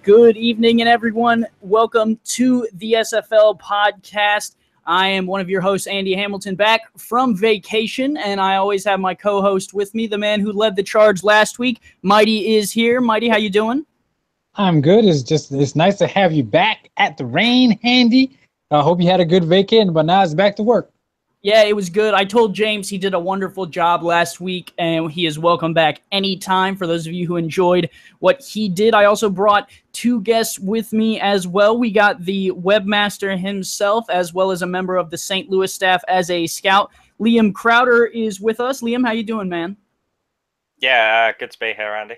Good evening, and everyone. Welcome to the SFL Podcast. I am one of your hosts, Andy Hamilton, back from vacation, and I always have my co-host with me, the man who led the charge last week. Mighty is here. Mighty, how you doing? I'm good. It's nice to have you back at the rain, Handy. I hope you had a good vacation, but now it's back to work. Yeah, it was good. I told James he did a wonderful job last week, and he is welcome back anytime for those of you who enjoyed what he did. I also brought two guests with me as well. We got the webmaster himself, as well as a member of the St. Louis staff as a scout. Liam Crowder is with us. Liam, how you doing, man? Yeah, good to be here, Andy.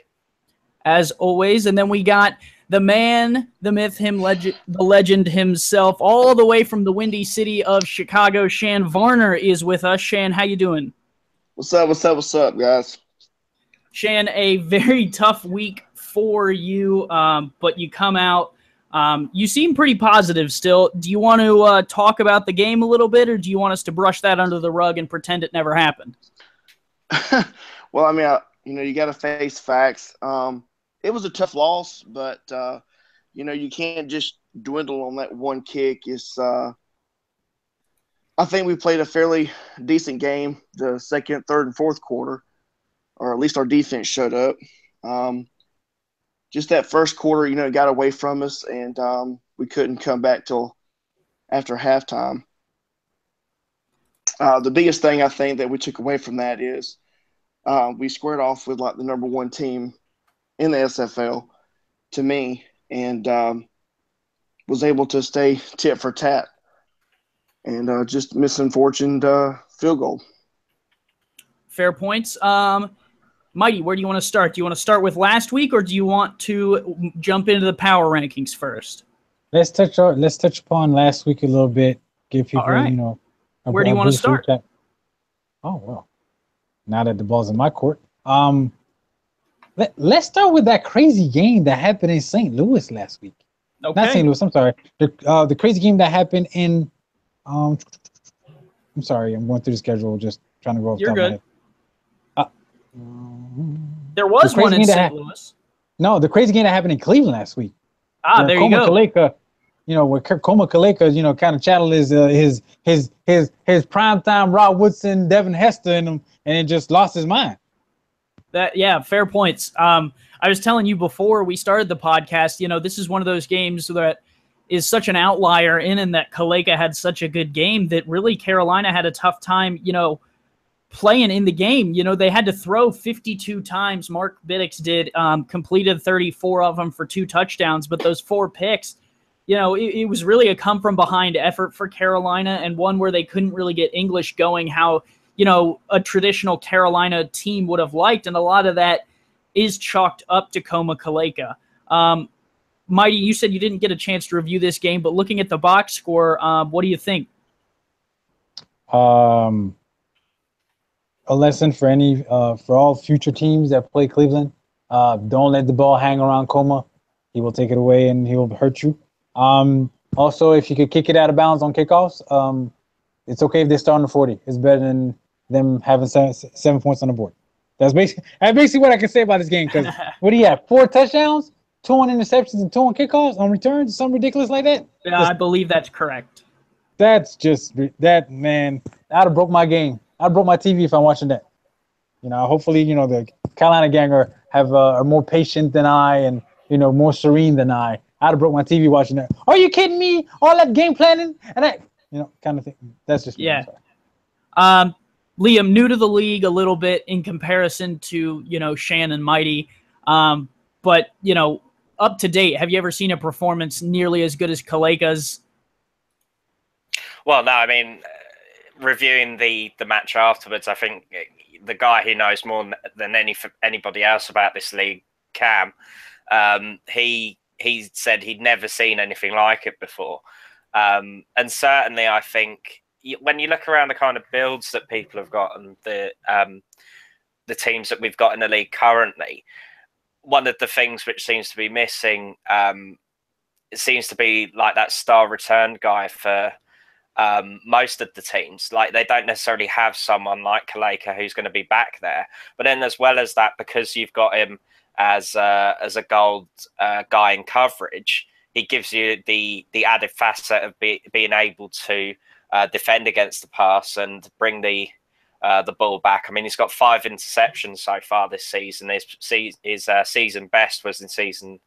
As always. And then we got the man, the myth, the legend himself, all the way from the windy city of Chicago. Shan Varner is with us. Shan, how you doing? What's up, guys? Shan, a very tough week for you, but you come out. You seem pretty positive still. Do you want to talk about the game a little bit, or do you want us to brush that under the rug and pretend it never happened? Well, I mean, you got to face facts. It was a tough loss, but, you can't just dwindle on that one kick. I think we played a fairly decent game the second, third, and fourth quarter, or at least our defense showed up. Just that first quarter, got away from us, and we couldn't come back till after halftime. The biggest thing I think that we took away from that is we squared off with like the number one team in the SFL to me, and was able to stay tit for tat, and just misunfortuned field goal. Fair points. Mighty, where do you want to start? Do you want to start with last week, or do you want to jump into the power rankings first? Let's touch upon last week a little bit. Give people, right. Where do you want to start? Oh, well, now that the ball's in my court. Let's start with that crazy game that happened in St. Louis last week. Okay. Not St. Louis, I'm sorry. The crazy game that happened in I'm sorry, I'm going through the schedule, just trying to go off the top of my head. There was one in St. Louis. No, the crazy game that happened in Cleveland last week. There you go. Kaleka, where Coma Kaleka, kind of channeled his primetime Rod Woodson, Devin Hester in him, and it just lost his mind. Fair points. I was telling you before we started the podcast, this is one of those games that is such an outlier in that Kaleka had such a good game that really Carolina had a tough time, playing in the game. They had to throw 52 times. Mark Biddix did, completed 34 of them for 2 touchdowns, but those 4 picks, it was really a come from behind effort for Carolina, and one where they couldn't really get English going how a traditional Carolina team would have liked, and a lot of that is chalked up to Coma Kaleka. Mighty, you said you didn't get a chance to review this game, but looking at the box score, what do you think? A lesson for for all future teams that play Cleveland. Don't let the ball hang around Coma. He will take it away and he will hurt you. Also, if you could kick it out of bounds on kickoffs, it's okay if they start on the 40. It's better than them having 7 points on the board. That's basically what I can say about this game. Because what do you have? 4 touchdowns, 2 on interceptions, and 2 on kickoffs on returns? Something ridiculous like that? Yeah, I believe that's correct. That's just that, man. I'd have broke my game. I'd broke my TV if I'm watching that. Hopefully, the Carolina gang are more patient than I and, more serene than I. I'd have broke my TV watching that. Are you kidding me? All that game planning and that, kind of thing. That's just me. Yeah. Liam, new to the league a little bit in comparison to, Shan and Mighty. But, up to date, have you ever seen a performance nearly as good as Kaleka's? Well, no, I mean, reviewing the match afterwards, I think the guy who knows more than anybody else about this league, Cam, he said he'd never seen anything like it before. And certainly, I think when you look around the kind of builds that people have got and the teams that we've got in the league currently, one of the things which seems to be missing, it seems to be like that star return guy for most of the teams. Like, they don't necessarily have someone like Kaleka who's going to be back there. But then, as well as that, because you've got him as a gold guy in coverage, he gives you the added facet of being able to defend against the pass and bring the ball back. I mean, he's got 5 interceptions so far this season. His season best was in season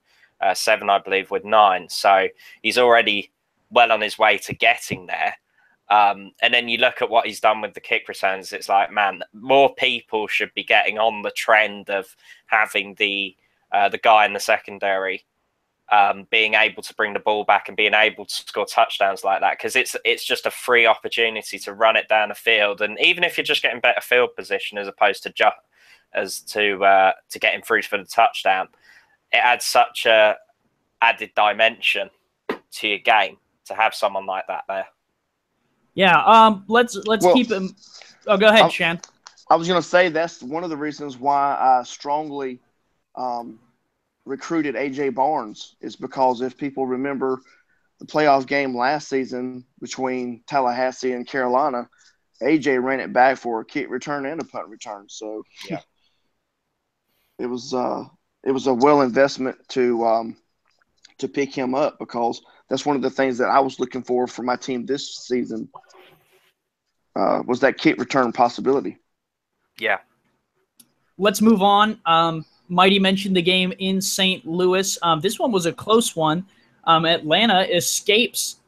7, I believe, with 9. So he's already well on his way to getting there. And then you look at what he's done with the kick returns. It's like, man, more people should be getting on the trend of having the guy in the secondary being able to bring the ball back and being able to score touchdowns like that, because it's just a free opportunity to run it down the field. And even if you're just getting better field position as opposed to getting through for the touchdown, it adds such a added dimension to your game to have someone like that there. Yeah, let's keep him. Oh, go ahead, Shan. I was going to say that's one of the reasons why I strongly recruited AJ Barnes, is because if people remember the playoff game last season between Tallahassee and Carolina, AJ ran it back for a kick return and a punt return. So yeah, it was a well investment to pick him up, because that's one of the things that I was looking for my team this season, was that kick return possibility. Yeah. Let's move on. Mighty mentioned the game in St. Louis. This one was a close one. Atlanta escapes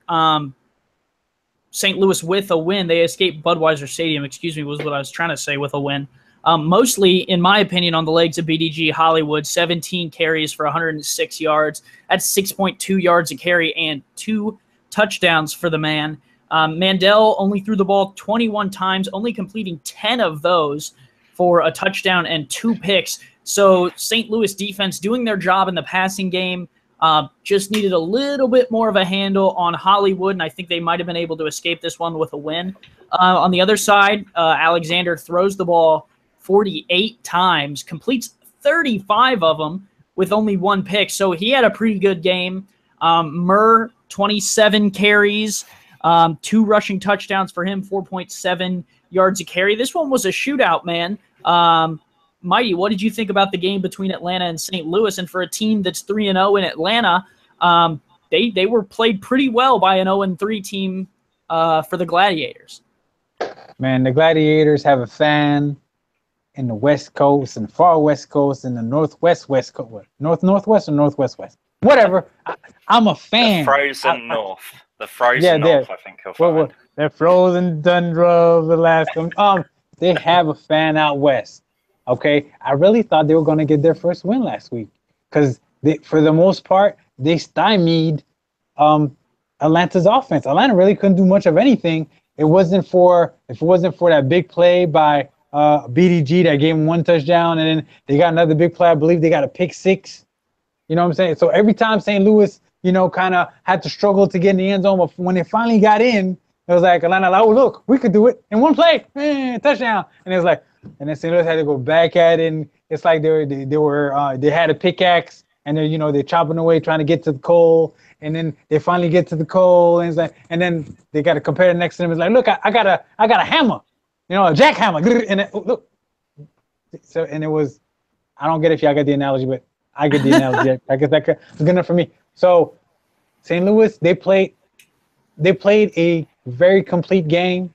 St. Louis with a win. They escaped Budweiser Stadium, was what I was trying to say, with a win. Mostly, in my opinion, on the legs of BDG Hollywood, 17 carries for 106 yards. That's 6.2 yards a carry and 2 touchdowns for the man. Mandel only threw the ball 21 times, only completing 10 of those for a touchdown and 2 picks. So St. Louis defense doing their job in the passing game, just needed a little bit more of a handle on Hollywood, and I think they might have been able to escape this one with a win. On the other side, Alexander throws the ball 48 times, completes 35 of them with only 1 pick. So he had a pretty good game. Murr, 27 carries, 2 rushing touchdowns for him, 4.7 yards a carry. This one was a shootout, man. Mighty, what did you think about the game between Atlanta and St. Louis? And for a team that's 3-0 in Atlanta, they were played pretty well by an 0-3 team for the Gladiators. Man, the Gladiators have a fan in the West Coast and far West Coast and the Northwest West Coast. Northwest or Northwest West? Whatever. I'm a fan. The frozen North. The frozen North, I think he'll find. The frozen tundra of Alaska. They have a fan out west. Okay, I really thought they were going to get their first win last week, because for the most part, they stymied Atlanta's offense. Atlanta really couldn't do much of anything. If it wasn't for that big play by BDG that gave them 1 touchdown, and then they got another big play. I believe they got a pick 6. You know what I'm saying? So every time St. Louis, kind of had to struggle to get in the end zone, but when they finally got in, it was like Atlanta, like, oh, look, we could do it in 1 play, touchdown. And it was like, and then St. Louis had to go back at it, and it's like they had a pickaxe, and they're chopping away trying to get to the coal, and then they finally get to the coal, and it's like, and then they got a competitor next to them. It's like, look, I got a hammer, a jackhammer, and look. So, and it was, I don't get it if y'all get the analogy, but I get the analogy. I guess that was good enough for me. So, St. Louis, they played a very complete game.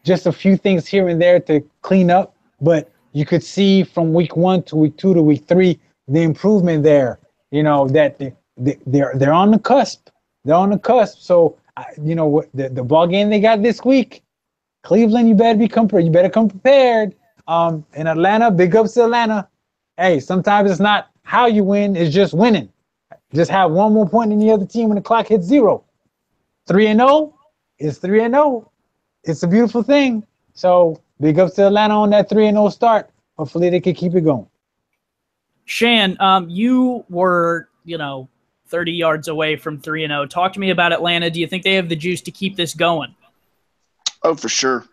Just a few things here and there to clean up, but you could see from week 1 to week 2 to week 3 the improvement there. That they're on the cusp. They're on the cusp. So the ball game they got this week, Cleveland, you better come prepared. In Atlanta, big ups to Atlanta. Hey, sometimes it's not how you win, it's just winning. Just have 1 more point than the other team when the clock hits 0. 3-0 is 3-0. It's a beautiful thing. So big ups to Atlanta on that 3-0 start. Hopefully they can keep it going. Shan, you were, 30 yards away from 3-0. Talk to me about Atlanta. Do you think they have the juice to keep this going? Oh, for sure.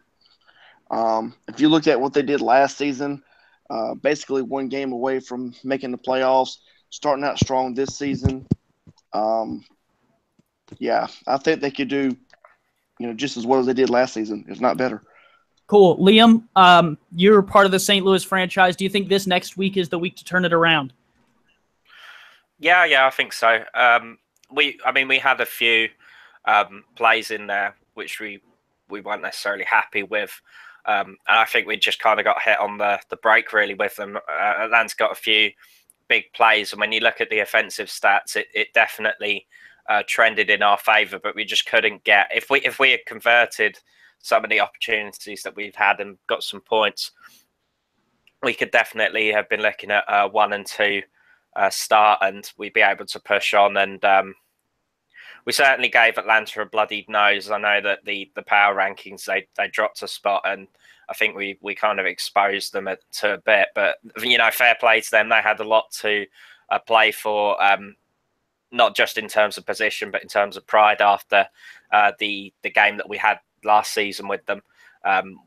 If you look at what they did last season, basically one game away from making the playoffs, starting out strong this season. Yeah, I think they could do, just as well as they did last season, if not better. Cool. Liam, you're part of the St. Louis franchise. Do you think this next week is the week to turn it around? Yeah, I think so. We had a few plays in there which we weren't necessarily happy with. And I think we just kind of got hit on the break really with them. Atlanta's got a few big plays, and when you look at the offensive stats, it definitely trended in our favor, but we just couldn't get. If we had converted some of the opportunities that we've had and got some points, we could definitely have been looking at 1 and 2 start, and we'd be able to push on. And we certainly gave Atlanta a bloodied nose. I know that the power rankings, they dropped a spot, and I think we kind of exposed them to a bit. But, fair play to them. They had a lot to play for, not just in terms of position, but in terms of pride after the game that we had last season with them,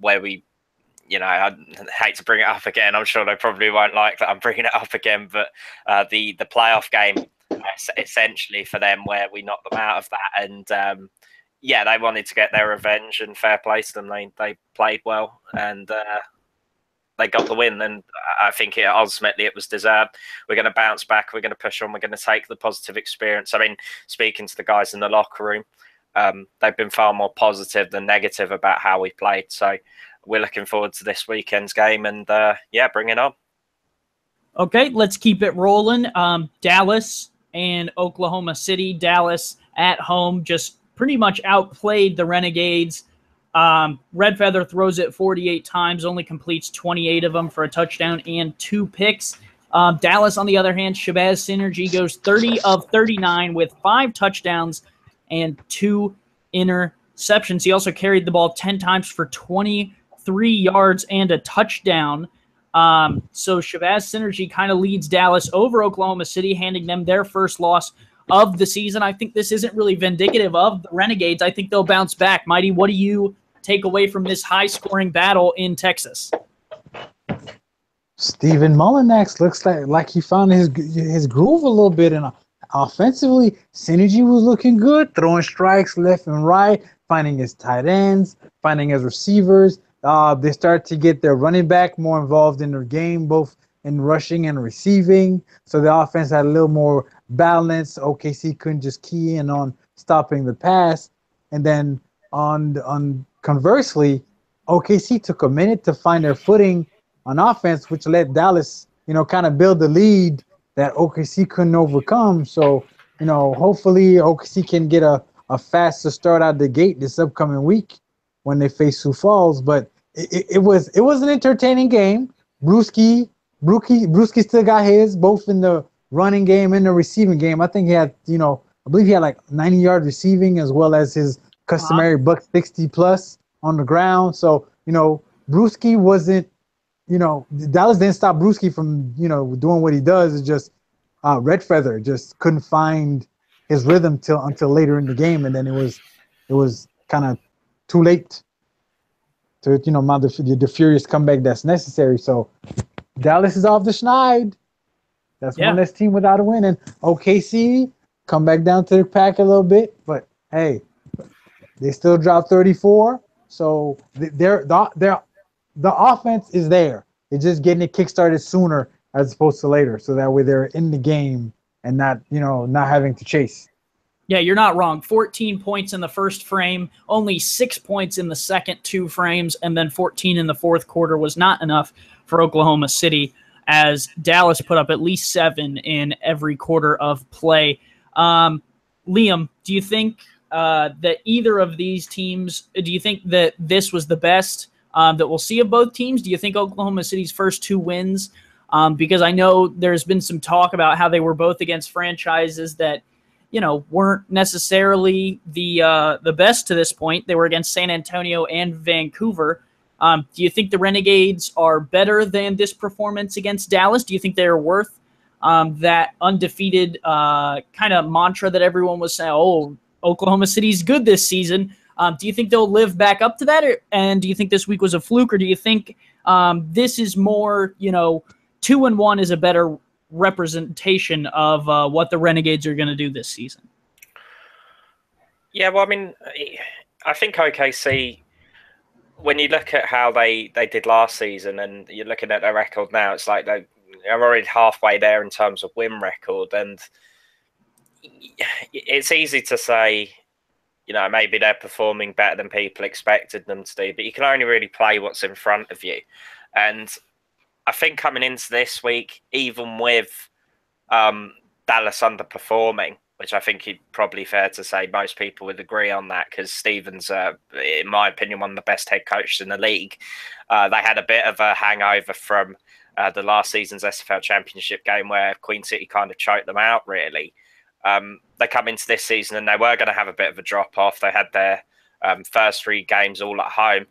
where we, I hate to bring it up again. I'm sure they probably won't like that I'm bringing it up again, but the playoff game, essentially for them, where we knocked them out of that, and they wanted to get their revenge, and fair play to them. They played well, and they got the win, and I think ultimately it was deserved. We're going to bounce back. We're going to push on. We're going to take the positive experience. I mean, speaking to the guys in the locker room, they've been far more positive than negative about how we played. So we're looking forward to this weekend's game, and bring it on. Okay, let's keep it rolling. Dallas and Oklahoma City. Dallas at home just pretty much outplayed the Renegades. Red Feather throws it 48 times, only completes 28 of them for a touchdown and 2 picks. Dallas, on the other hand, Shabazz Synergy goes 30 of 39 with 5 touchdowns and 2 interceptions. He also carried the ball 10 times for 23 yards and a touchdown. So Shabazz Synergy kind of leads Dallas over Oklahoma City, handing them their first loss of the season. I think this isn't really vindicative of the Renegades. I think they'll bounce back. Mighty, what do you take away from this high-scoring battle in Texas? Steven Mullinax looks like he found his groove a little bit, and offensively, Synergy was looking good, throwing strikes left and right, finding his tight ends, finding his receivers. They start to get their running back more involved in their game, both in rushing and receiving. So the offense had a little more balance. OKC couldn't just key in on stopping the pass. And then on conversely, OKC took a minute to find their footing on offense, which let Dallas, kind of build the lead that OKC couldn't overcome. So, hopefully OKC can get a faster start out the gate this upcoming week when they face Sioux Falls. But it was an entertaining game. Brewski still got his, both in the running game and the receiving game. I think he had, I believe he had like 90-yard receiving as well as his customary buck 60 plus on the ground. So, Brewski wasn't, Dallas didn't stop Brewski from, doing what he does. It's just Red Feather just couldn't find his rhythm until later in the game, and then it was kind of too late to mount the furious comeback that's necessary. So Dallas is off the schneid. That's one less team without a win, and OKC come back down to the pack a little bit, but hey, they still dropped 34. So the offense is there. They're just getting it kickstarted sooner as opposed to later, so that way they're in the game and not having to chase. Yeah, you're not wrong. 14 points in the first frame, only 6 points in the second 2 frames, and then 14 in the fourth quarter was not enough for Oklahoma City, as Dallas put up at least 7 in every quarter of play. Liam, do you think that either of these teams, do you think that this was the best that we'll see of both teams? Do you think Oklahoma City's first 2 wins, because I know there's been some talk about how they were both against franchises that, weren't necessarily the best to this point. They were against San Antonio and Vancouver. Do you think the Renegades are better than this performance against Dallas? Do you think they're worth that undefeated kind of mantra that everyone was saying, oh, Oklahoma City's good this season? Do you think they'll live back up to that? And do you think this week was a fluke? Or do you think this is more, 2-1 is a better representation of what the Renegades are going to do this season? Yeah, well, I mean, I think OKC, when you look at how they did last season and you're looking at their record now, it's like they're already halfway there in terms of win record. And it's easy to say, maybe they're performing better than people expected them to do, but you can only really play what's in front of you. And I think coming into this week, even with Dallas underperforming, which I think it's probably fair to say most people would agree on that, because Stevens, in my opinion, one of the best head coaches in the league. They had a bit of a hangover from the last season's SFL Championship game where Queen City kind of choked them out, really. They come into this season and they were going to have a bit of a drop-off. They had their first 3 games all at home,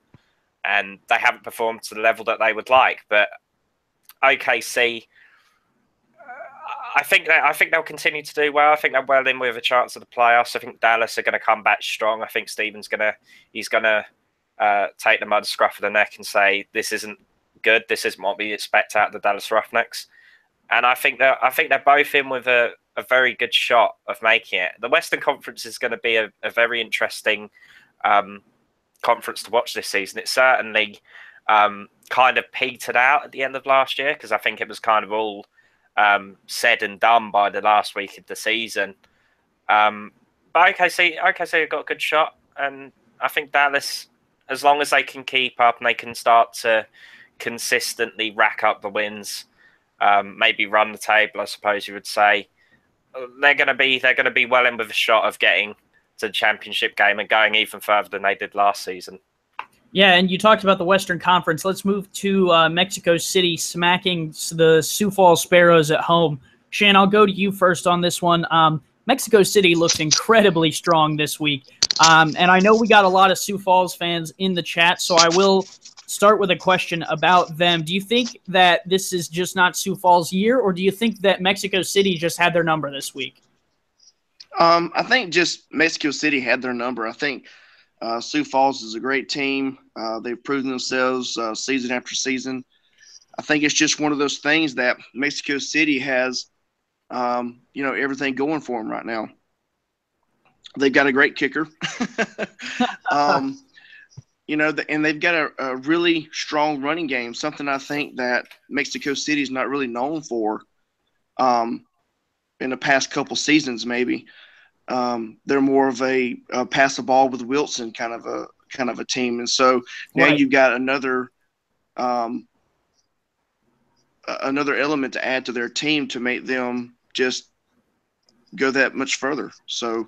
and they haven't performed to the level that they would like. But OKC, I think they'll continue to do well. I think they're well in with a chance of the playoffs. I think Dallas are going to come back strong. I think Stevens he's gonna take them by the scruff of the neck and say, this isn't good. This isn't what we expect out of the Dallas Roughnecks. And I think they're both in with a very good shot of making it. The Western Conference is going to be a very interesting conference to watch this season. It certainly kind of petered out at the end of last year, because I think it was kind of all said and done by the last week of the season. But OKC have got a good shot, and I think Dallas, as long as they can keep up and they can start to consistently rack up the wins, maybe run the table, I suppose you would say, they're going to be well in with a shot of getting to the championship game and going even further than they did last season. Yeah, and you talked about the Western Conference. Let's move to Mexico City smacking the Sioux Falls Sparrows at home. Shan, I'll go to you first on this one. Mexico City looks incredibly strong this week. And I know we got a lot of Sioux Falls fans in the chat, so I will start with a question about them. Do you think that this is just not Sioux Falls' year, or do you think that Mexico City just had their number this week? I think just Mexico City had their number. I think Sioux Falls is a great team. They've proven themselves season after season. I think it's just one of those things that Mexico City has, everything going for them right now. They've got a great kicker. And they've got a really strong running game, something I think that Mexico City is not really known for in the past couple seasons, maybe. They're more of a pass the ball with Wilson kind of a team, and so now you've got another element to add to their team to make them just go that much further. So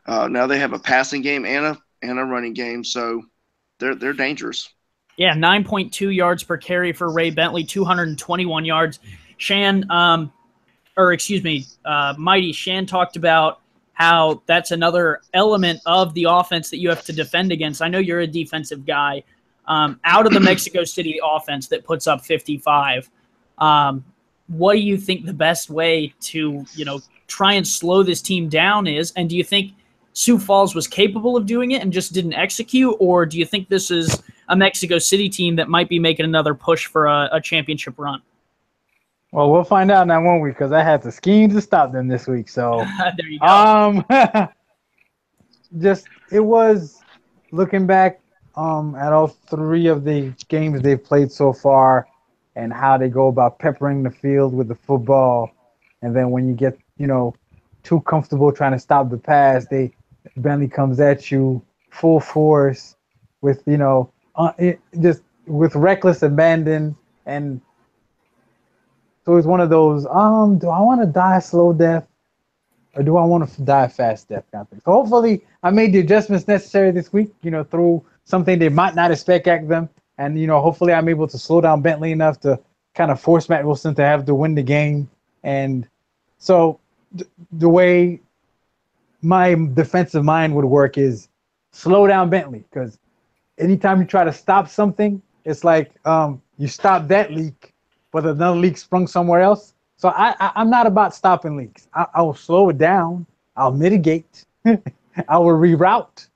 now they have a passing game and a running game, so they're dangerous. Yeah, 9.2 yards per carry for Ray Bentley, 221 yards. Mighty Shan talked about how that's another element of the offense that you have to defend against. I know you're a defensive guy. Out of the Mexico City offense that puts up 55, what do you think the best way to, try and slow this team down is? And do you think Sioux Falls was capable of doing it and just didn't execute? Or do you think this is a Mexico City team that might be making another push for a championship run? Well, we'll find out now, won't we? Because I had to scheme to stop them this week. So there you go. It was looking back at all 3 of the games they've played so far and how they go about peppering the field with the football. And then when you get, too comfortable trying to stop the pass, Bentley comes at you full force with, just with reckless abandon. And so it's one of those, do I want to die a slow death or do I want to die a fast death kind of thing? So hopefully I made the adjustments necessary this week, through something they might not expect at them. And, hopefully I'm able to slow down Bentley enough to kind of force Matt Wilson to have to win the game. And so the way my defensive mind would work is slow down Bentley, because anytime you try to stop something, it's like you stop that leak, but another leak sprung somewhere else. So I'm not about stopping leaks. I will slow it down. I'll mitigate. I will reroute,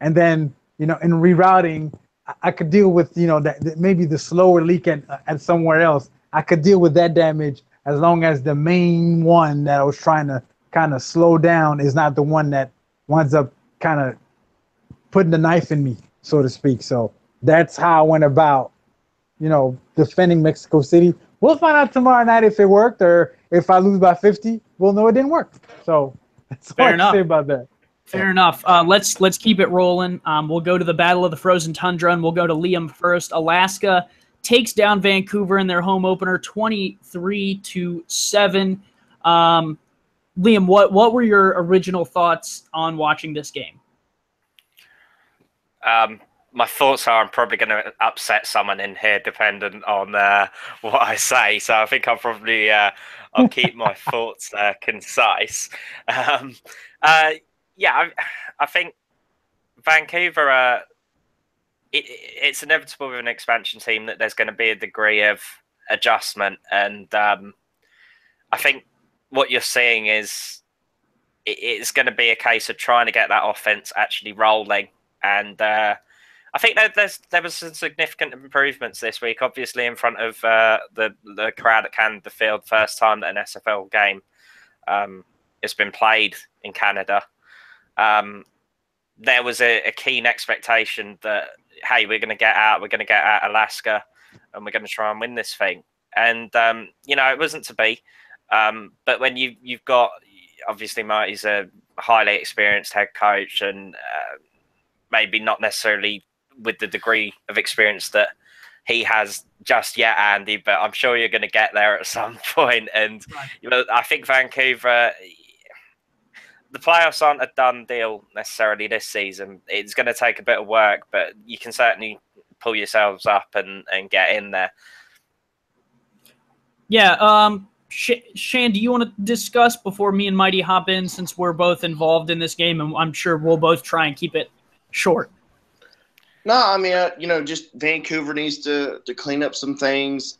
and then in rerouting, I could deal with that maybe the slower leak at somewhere else. I could deal with that damage as long as the main one that I was trying to kind of slow down is not the one that winds up kind of putting the knife in me, so to speak. So that's how I went about, defending Mexico City. We'll find out tomorrow night if it worked, or if I lose by 50, we'll know it didn't work. So that's all I can say about that. Fair enough. Let's keep it rolling. We'll go to the Battle of the Frozen Tundra, and we'll go to Liam first. Alaska takes down Vancouver in their home opener, 23-7. Liam, what were your original thoughts on watching this game? My thoughts are I'm probably going to upset someone in here, depending on what I say. So I think I'll keep my thoughts concise. I think Vancouver. It's inevitable with an expansion team that there's going to be a degree of adjustment, and I think what you're seeing is it's going to be a case of trying to get that offense actually rolling. And I think there was some significant improvements this week, obviously in front of the crowd at Canada Field, first time that an SFL game has been played in Canada. There was a keen expectation that, hey, we're going to get out Alaska, and we're going to try and win this thing. And it wasn't to be. But when you've got, obviously Marty's a highly experienced head coach, and maybe not necessarily with the degree of experience that he has just yet, Andy, but I'm sure you're going to get there at some point. And I think Vancouver, the playoffs aren't a done deal necessarily this season. It's going to take a bit of work, but you can certainly pull yourselves up and get in there. Yeah. Shan, do you want to discuss before me and Mighty hop in, since we're both involved in this game, and I'm sure we'll both try and keep it short? No, I mean, just Vancouver needs to clean up some things.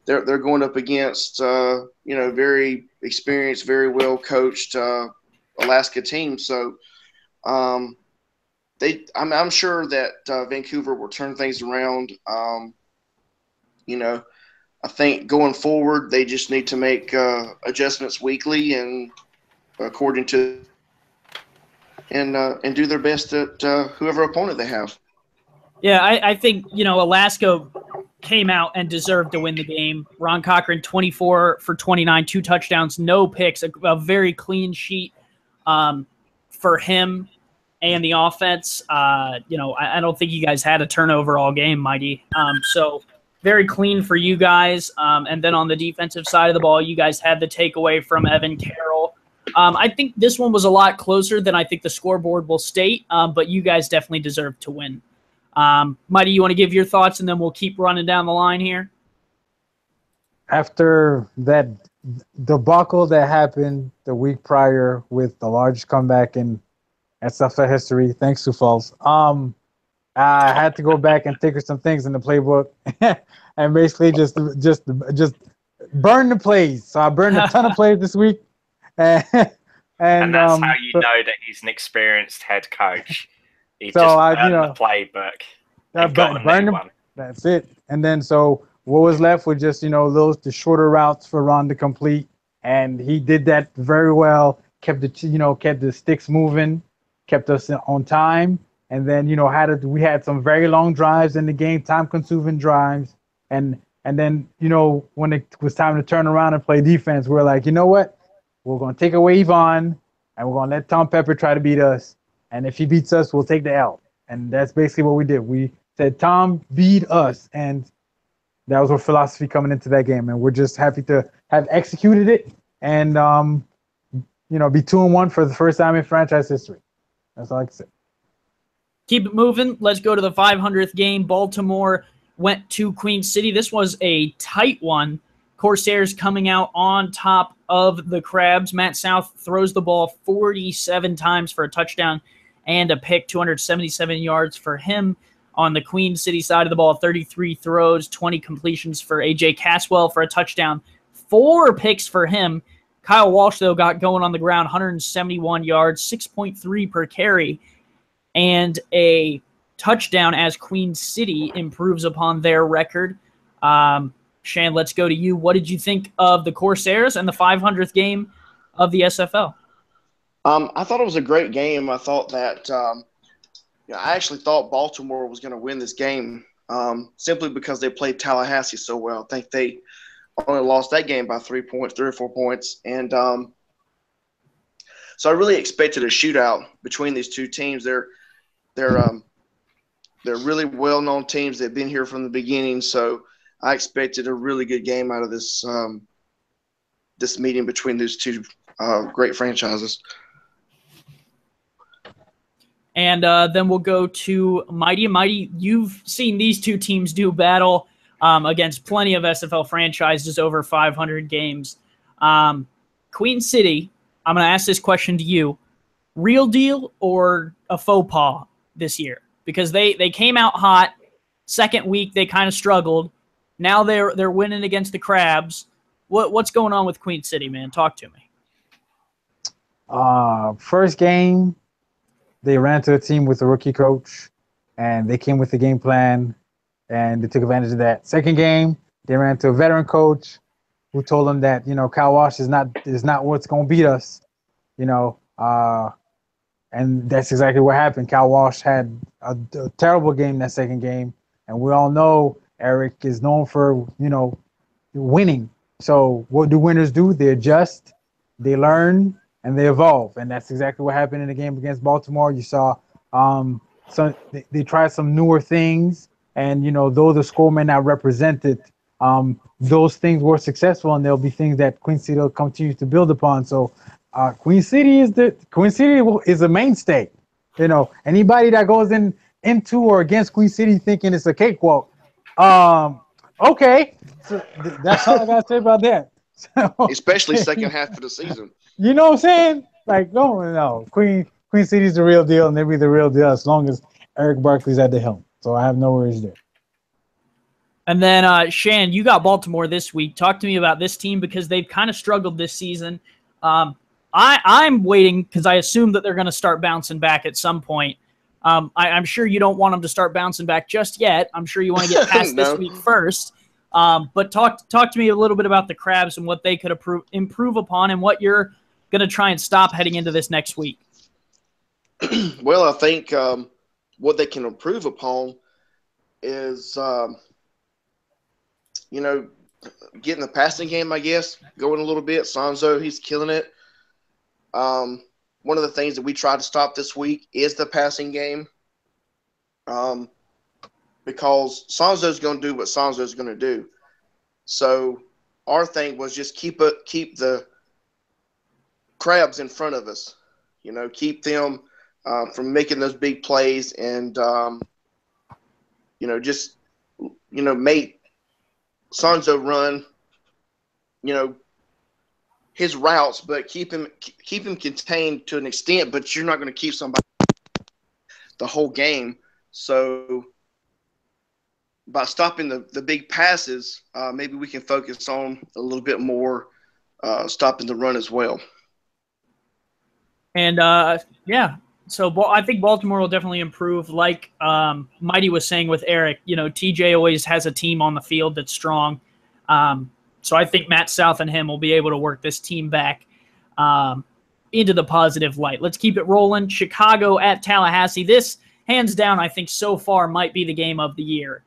They're going up against very experienced, very well coached Alaska team. So I'm sure that Vancouver will turn things around. I think going forward, they just need to make adjustments weekly and according to and do their best at whoever opponent they have. Yeah, I think, Alaska came out and deserved to win the game. Ron Cochran, 24 for 29, 2 touchdowns, no picks, a very clean sheet for him and the offense. I don't think you guys had a turnover all game, Mighty. So very clean for you guys. And then on the defensive side of the ball, you guys had the takeaway from Evan Carroll. I think this one was a lot closer than I think the scoreboard will state, but you guys definitely deserve to win. Mighty, you want to give your thoughts, and then we'll keep running down the line here? After that debacle that happened the week prior with the largest comeback in SFL history, thanks to Falls, I had to go back and tinker some things in the playbook and basically just burn the plays. So I burned a ton of plays this week. And that's how you know that he's an experienced head coach. He just burned the playbook. Burn them. That's it. And then so what was left was just the shorter routes for Ron to complete, and he did that very well. Kept the sticks moving, kept us on time, and then we had some very long drives in the game, time-consuming drives, and then when it was time to turn around and play defense, we're like, you know what? We're going to take away Yvonne, and we're going to let Tom Pepper try to beat us. And if he beats us, we'll take the L. And that's basically what we did. We said, Tom, beat us. And that was our philosophy coming into that game. And we're just happy to have executed it and, be 2-1 for the first time in franchise history. That's all I can say. Keep it moving. Let's go to the 500th game. Baltimore went to Queen City. This was a tight one. Corsairs coming out on top of the Crabs. Matt South throws the ball 47 times for a touchdown and a pick, 277 yards for him. On the Queen City side of the ball, 33 throws, 20 completions for A.J. Caswell for a touchdown, 4 picks for him. Kyle Walsh, though, got going on the ground, 171 yards, 6.3 per carry, and a touchdown as Queen City improves upon their record. Shan, let's go to you. What did you think of the Corsairs and the 500th game of the SFL? I thought it was a great game. I thought that I actually thought Baltimore was going to win this game simply because they played Tallahassee so well. I think they only lost that game by 3 or 4 points. And so I really expected a shootout between these two teams. They're really well-known teams. They've been here from the beginning. So I expected a really good game out of this this meeting between these two great franchises. And then we'll go to Mighty. Mighty, you've seen these two teams do battle against plenty of SFL franchises over 500 games. Queen City, I'm going to ask this question to you. Real deal or a faux pas this year? Because they came out hot. Second week, they kind of struggled. Now they're winning against the Crabs. What's going on with Queen City, man? Talk to me. First game, they ran to a team with a rookie coach, and they came with a game plan, and they took advantage of that. Second game, they ran to a veteran coach who told them that, Kyle Walsh is not what's going to beat us, and that's exactly what happened. Kyle Walsh had a terrible game that second game, and we all know Eric is known for, winning. So what do winners do? They adjust, they learn, and they evolve. And that's exactly what happened in the game against Baltimore. You saw they tried some newer things, and, though the score may not represent it, those things were successful, and there'll be things that Queen City will continue to build upon. So Queen City is a mainstay. Anybody that goes into or against Queen City thinking it's a cakewalk, okay. So that's all I gotta say about that. So, especially second half of the season. You know what I'm saying? Like, no. Queen City's the real deal, and they'll be the real deal as long as Eric Barkley's at the helm. So I have no worries there. And then, Shan, you got Baltimore this week. Talk to me about this team because they've kind of struggled this season. I'm waiting because I assume that they're going to start bouncing back at some point. I'm sure you don't want them to start bouncing back just yet. I'm sure you want to get past No. this week first. But talk to me a little bit about the Crabs and what they could improve upon and what you're going to try and stop heading into this next week. Well, I think what they can improve upon is, getting the passing game, I guess, going a little bit. Sanzo, he's killing it. One of the things that we tried to stop this week is the passing game, because Sanzo's going to do what Sanzo's going to do. So our thing was just keep the Crabs in front of us, keep them from making those big plays, and make Sanzo run, his routes, but keep him contained to an extent. But you're not going to keep somebody the whole game. So by stopping the big passes, maybe we can focus on a little bit more stopping the run as well. And so I think Baltimore will definitely improve. Like Mighty was saying with Eric, TJ always has a team on the field that's strong. So I think Matt South and him will be able to work this team back into the positive light. Let's keep it rolling. Chicago at Tallahassee. This, hands down, I think so far might be the game of the year.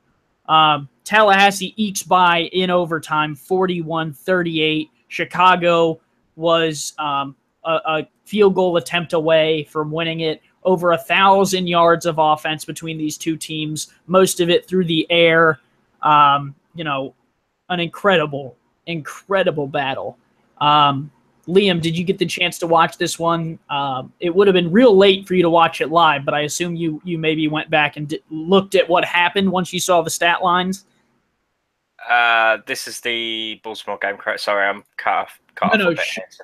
Tallahassee ekes by in overtime, 41-38. Chicago was a field goal attempt away from winning it. Over 1,000 yards of offense between these two teams, most of it through the air. An incredible battle. Liam, did you get the chance to watch this one? It would have been real late for you to watch it live, but I assume you maybe went back and looked at what happened once you saw the stat lines. This is the Baltimore game, correct? Sorry, I'm cut off. No,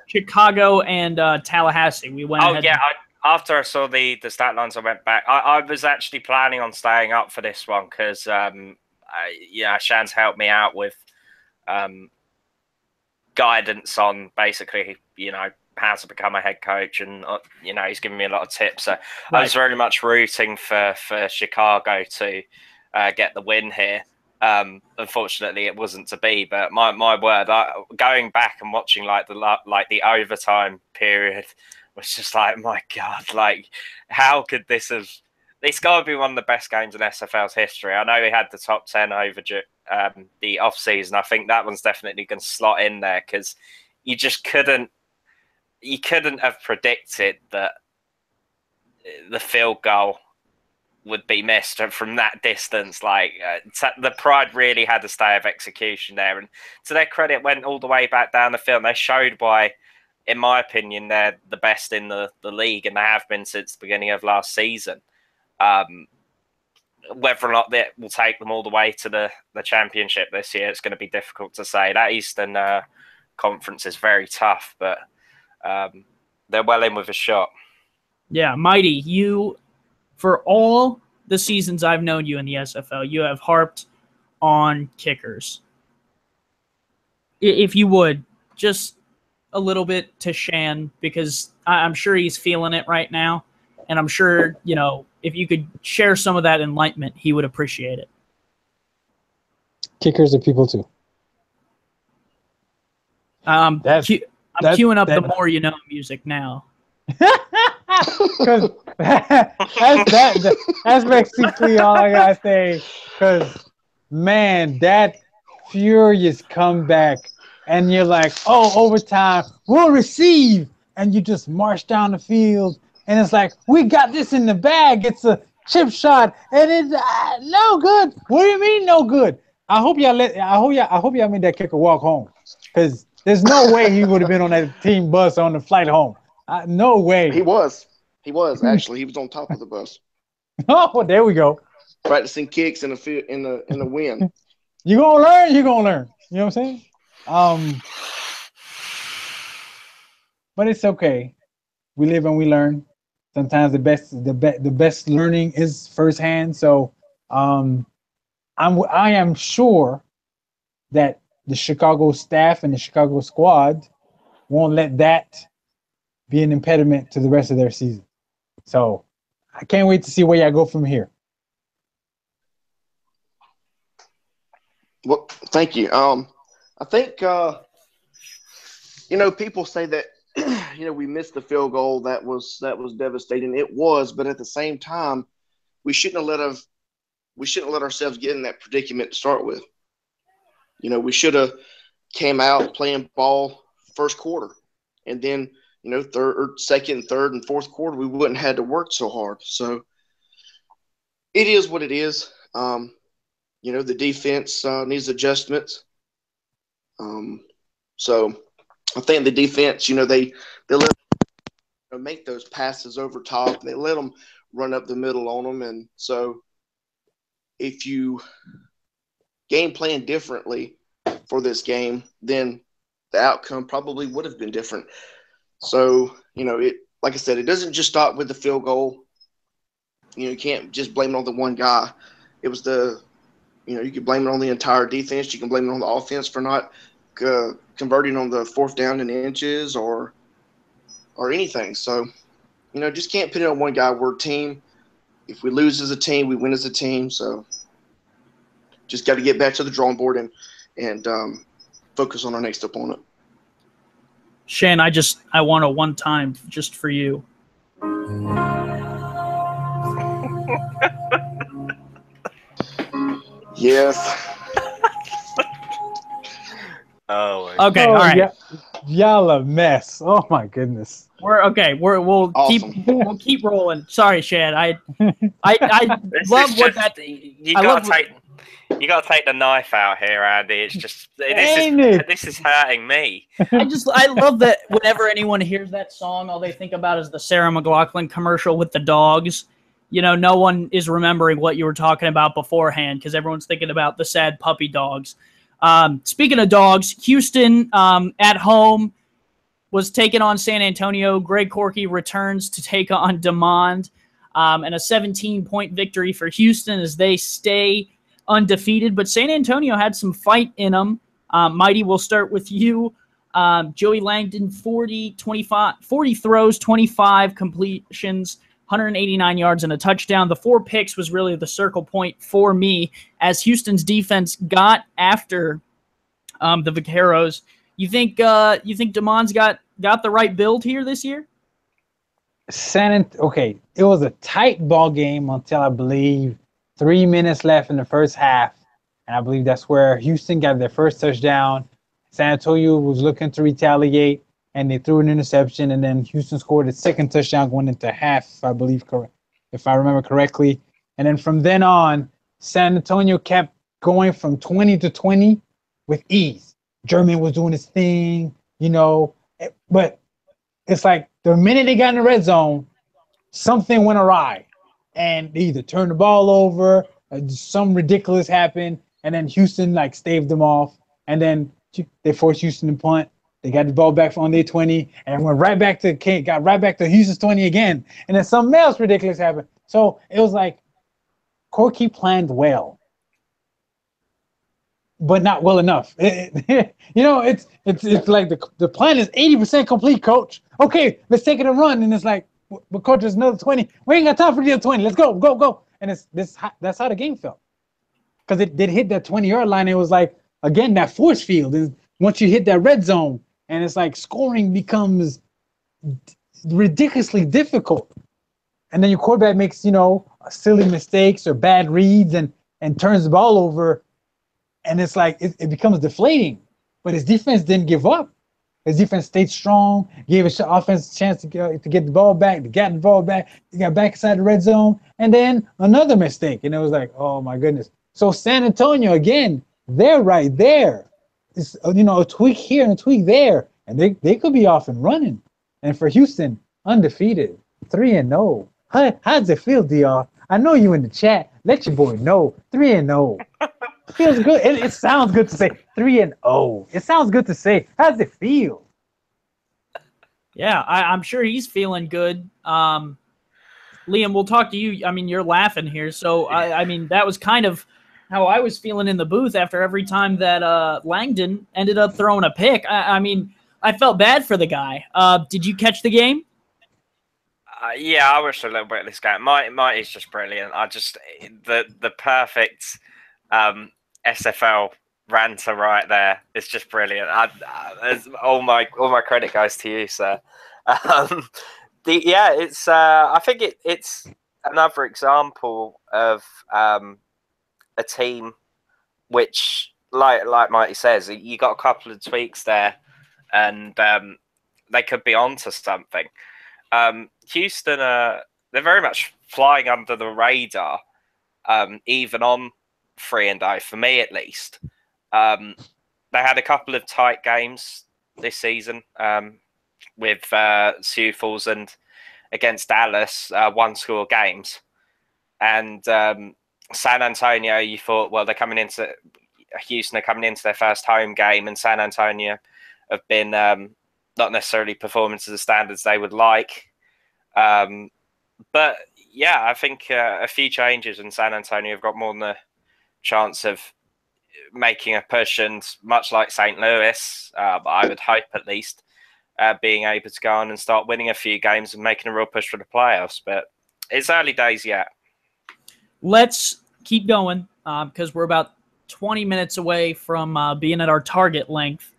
Chicago and Tallahassee. We went. Oh yeah, after I saw the stat lines, I went back. I was actually planning on staying up for this one because, Shan's helped me out with guidance on basically, how to become a head coach, and he's given me a lot of tips. So right. I was very much rooting for Chicago to get the win here. Unfortunately, it wasn't to be. But my word, going back and watching the overtime period was just like, my God, like how could this have? It's got to be one of the best games in SFL's history. I know he had the top 10 over the off season. I think that one's definitely going to slot in there because you just couldn't have predicted that the field goal would be missed from that distance. Like the Pride really had a stay of execution there, and to their credit, went all the way back down the field. They showed why, in my opinion, they're the best in the league, and they have been since the beginning of last season. Whether or not that will take them all the way to the championship this year, it's going to be difficult to say. That Eastern Conference is very tough, but they're well in with a shot. Yeah, Mighty, you, for all the seasons I've known you in the SFL, you have harped on kickers. If you would, just a little bit to Shan, because I'm sure he's feeling it right now, and I'm sure, if you could share some of that enlightenment, he would appreciate it. Kickers are people too. I'm queuing up the More You Know music now. Because that's basically all I gotta say. Because man, that furious comeback, and you're like, oh, overtime, we'll receive, and you just march down the field, and it's like, we got this in the bag. It's a chip shot, and it's no good. What do you mean no good? I hope y'all made that kicker walk home, because there's no way he would have been on that team bus on the flight home. No way. He was actually. He was on top of the bus. Oh, there we go. Practicing kicks in the wind. You're gonna learn. You know what I'm saying? But it's okay. We live and we learn. Sometimes the best learning is firsthand. So I am sure that the Chicago staff and the Chicago squad won't let that be an impediment to the rest of their season. So I can't wait to see where y'all go from here. Well, thank you. I think people say that we missed the field goal. That was devastating. It was, but at the same time, we shouldn't have let ourselves get in that predicament to start with. We should have came out playing ball first quarter, and then second, third, and fourth quarter we wouldn't have had to work so hard. So it is what it is. The defense needs adjustments. So I think the defense, they let them make those passes over top. They let them run up the middle on them. And so if you game plan differently for this game, then the outcome probably would have been different. So, like I said, it doesn't just stop with the field goal. You can't just blame it on the one guy. It was you can blame it on the entire defense. You can blame it on the offense for not converting on the fourth down and inches or anything. So, just can't put it on one guy. We're a team. If we lose as a team, we win as a team. So just got to get back to the drawing board and focus on our next opponent. Shan, I want a one-time just for you. Yes. Oh. Okay. All right. Y'all a mess. Oh my goodness. We'll awesome. keep rolling. Sorry, Shan. I love what that. You gotta take the knife out here, Andy. It's just this is hurting me. I love that whenever anyone hears that song, all they think about is the Sarah McLachlan commercial with the dogs. No one is remembering what you were talking about beforehand because everyone's thinking about the sad puppy dogs. Speaking of dogs, Houston at home, was taking on San Antonio. Greg Corky returns to take on DeMond. And a 17-point victory for Houston as they stay undefeated. But San Antonio had some fight in them. Mighty, we'll start with you. Joey Langdon, 40 throws, 25 completions, 189 yards and a touchdown. The 4 picks was really the circle point for me as Houston's defense got after the Vaqueros. You think DeMond's got the right build here this year? Okay, it was a tight ball game until I believe 3 minutes left in the first half, and I believe that's where Houston got their first touchdown. San Antonio was looking to retaliate, and they threw an interception, and then Houston scored a second touchdown going into half, if I remember correctly. And then from then on, San Antonio kept going from 20 to 20 with ease. German was doing his thing, but it's like the minute they got in the red zone, something went awry, and they either turned the ball over, or some ridiculous happened, and then Houston staved them off, and then they forced Houston to punt. They got the ball back on their 20, and got right back to Houston's 20 again, and then something else ridiculous happened. So it was like Corky planned well, but not well enough. It's like the plan is 80% complete, coach. Okay, let's take it and run. And it's like, but coach, there's another 20. We ain't got time for the other 20. Let's go. And that's how the game felt. Because it did hit that 20-yard line. It was like, again, that force field. And once you hit that red zone, and it's like scoring becomes ridiculously difficult. And then your quarterback makes, silly mistakes or bad reads and turns the ball over. And it's like it becomes deflating. But his defense didn't give up. His defense stayed strong, gave his offense a chance to get the ball back. They got the ball back. They got back inside the red zone. And then another mistake. And it was like, oh, my goodness. So San Antonio, again, they're right there. It's, a tweak here and a tweak there. And they could be off and running. And for Houston, undefeated, 3-0. How's it feel, DR? I know you in the chat. Let your boy know, 3-0. Feels good. It sounds good to say 3-0. It sounds good to say. How does it feel? Yeah, I'm sure he's feeling good. Liam, we'll talk to you. I mean, you're laughing here. So, I mean, that was kind of how I was feeling in the booth after every time that Langdon ended up throwing a pick. I mean, I felt bad for the guy. Did you catch the game? Yeah, I watched a little bit of this game. Mighty's just brilliant. The perfect SFL ranter right there. It's just brilliant. All my credit goes to you, sir. It's I think it's another example of a team which, like Mighty says, you got a couple of tweaks there, and they could be onto something. Houston, they're very much flying under the radar, even on 3-0 for me at least. They had a couple of tight games this season with Sioux Falls and against Dallas, one-score games. And San Antonio, you thought, well, Houston are coming into their first home game, and San Antonio have been not necessarily performing to the standards they would like. But yeah, I think a few changes in San Antonio have got more than a chance of making a push, and much like St. Louis, I would hope at least, being able to go on and start winning a few games and making a real push for the playoffs. But it's early days yet. Let's keep going because we're about 20 minutes away from being at our target length.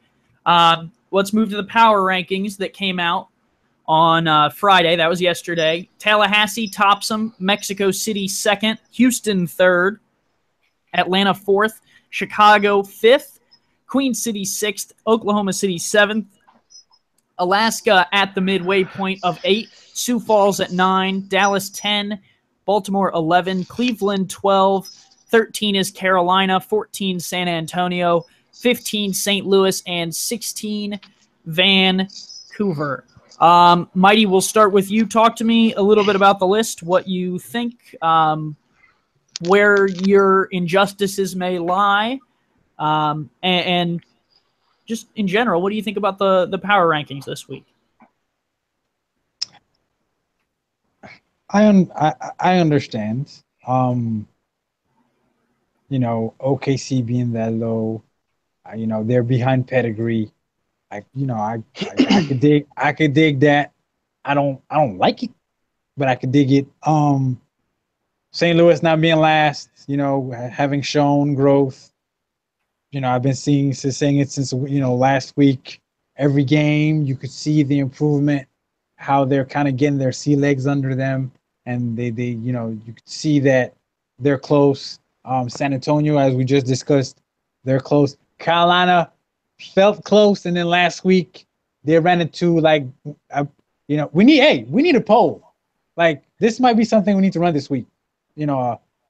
Let's move to the power rankings that came out on Friday. That was yesterday. Tallahassee tops them. Mexico City second. Houston third. Atlanta fourth. Chicago fifth. Queen City sixth. Oklahoma City seventh. Alaska at the midway point of 8. Sioux Falls at 9. Dallas 10. Baltimore 11. Cleveland 12. 13 is Carolina. 14 San Antonio. 15 St. Louis. And 16 Vancouver. Mighty, we'll start with you. Talk to me a little bit about the list, what you think, where your injustices may lie, and just in general, what do you think about the power rankings this week? I understand. OKC being that low, they're behind pedigree. I could dig that. I don't like it, but I could dig it. St. Louis not being last, having shown growth. I've been saying it since last week. Every game you could see the improvement, how they're kind of getting their sea legs under them, and they you could see that they're close. San Antonio, as we just discussed, they're close. Carolina felt close, and then last week they ran into we need a poll. Like, this might be something we need to run this week.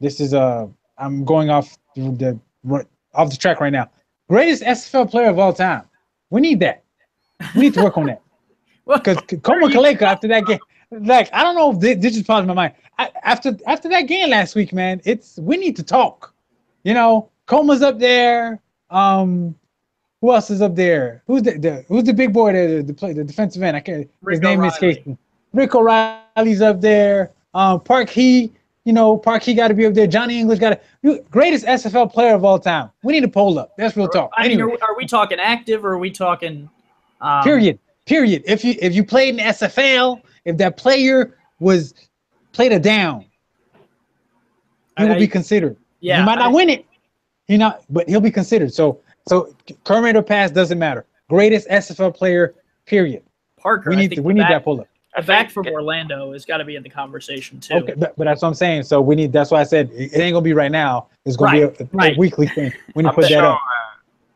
This is I'm going off the track right now. Greatest SFL player of all time. We need that. We need to work on that. Because Como Kaleka, after that game, I don't know if this just popped in my mind. After that game last week, man, we need to talk. Coma's up there. Who else is up there? Who's the big boy there, the defensive end? I can't. His name is Casey. Rick O'Reilly's up there. Park He got to be up there. Johnny English got to. Greatest SFL player of all time. We need to poll up. That's real talk. I mean, are we talking active or are we talking? Period. If you played in SFL, if that player played a down, he will be considered. Yeah, he might not win it. But he'll be considered. So Kermit or pass doesn't matter. Greatest SFL player. Period. Parker. We need that pull up. Back from Orlando has got to be in the conversation too. Okay, but that's what I'm saying. So we need. That's why I said it ain't gonna be right now. It's gonna be a weekly thing. We need to put that up.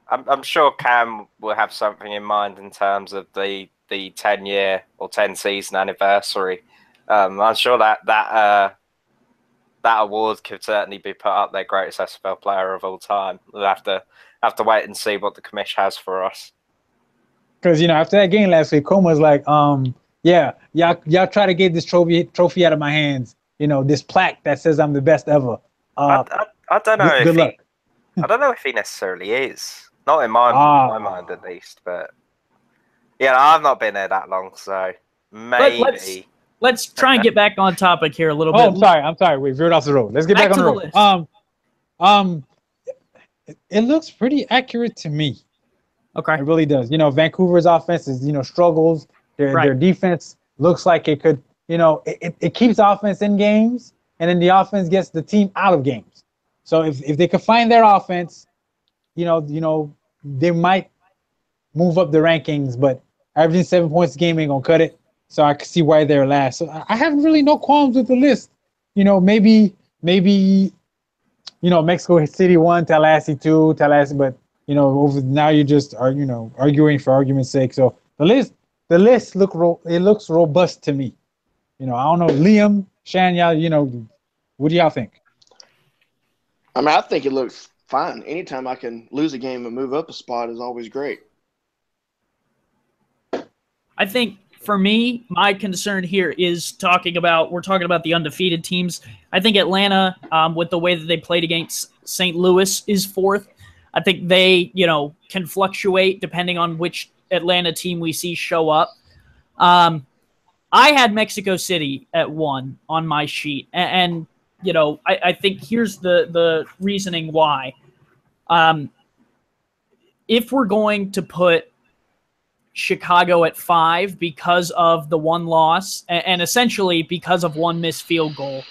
I'm sure Cam will have something in mind in terms of the 10-year or 10-season anniversary. I'm sure that award could certainly be put up there, greatest SFL player of all time. We'll have to wait and see what the commission has for us. Because after that game last week, Coma's like, yeah, y'all try to get this trophy out of my hands. This plaque that says I'm the best ever. I don't know. Good luck. I don't know if he necessarily is. Not in my mind, at least. But I've not been there that long, so maybe. Let's try and get back on topic here a little bit. I'm sorry. We veered off the road. Let's get back on the road. It looks pretty accurate to me. Okay. It really does. Vancouver's offense is, struggles. Their defense looks like it could, it keeps offense in games, and then the offense gets the team out of games. So if they could find their offense, they might move up the rankings, but averaging 7 points a game ain't gonna cut it. So I can see why they're last. So I have really no qualms with the list. Maybe Mexico City 1, Tallahassee 2, but over now you just are arguing for argument's sake. So the list looks robust to me. I don't know, Liam, Shan, y'all, what do y'all think? I mean, I think it looks fine. Anytime I can lose a game and move up a spot is always great. I think for me, my concern here is we're talking about the undefeated teams. I think Atlanta, with the way that they played against St. Louis, is fourth. I think they, can fluctuate depending on which Atlanta team we see show up. I had Mexico City at 1 on my sheet, and I think here's the reasoning why. If we're going to put Chicago at 5 because of the one loss and essentially because of one missed field goal,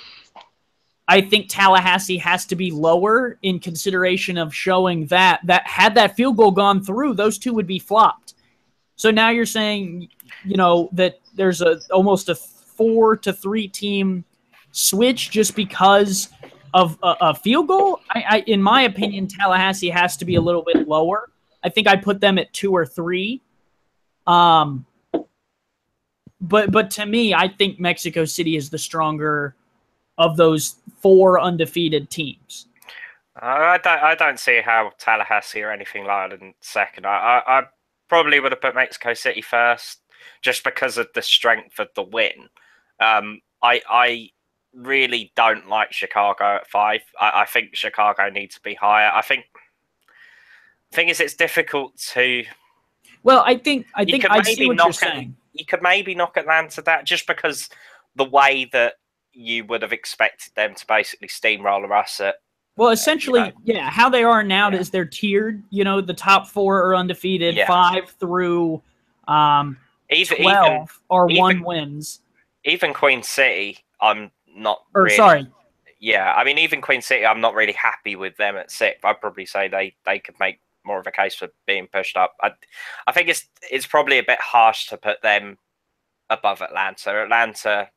I think Tallahassee has to be lower in consideration of showing that had that field goal gone through, those two would be flopped. So now you're saying, that there's almost a 4-3 team switch just because of a field goal. I in my opinion, Tallahassee has to be a little bit lower. I think I put them at 2 or 3. But to me, I think Mexico City is the stronger of those 4 undefeated teams. I don't see how Tallahassee or anything like that in second. I probably would have put Mexico City first just because of the strength of the win. I really don't like Chicago at 5. I think Chicago needs to be higher. I think the thing is it's difficult to Well, I think I see what you're knock saying. You could maybe knock Atlanta that just because the way that you would have expected them to basically steamroller us at. Well, essentially, yeah, how they are now is they're tiered. You know, the top 4 are undefeated. 5 through 12 are 1 wins. Even Queen City, I'm not Yeah, I mean, even Queen City, I'm not really happy with them at 6th. I'd probably say they could make more of a case for being pushed up. I think it's probably a bit harsh to put them above Atlanta. Atlanta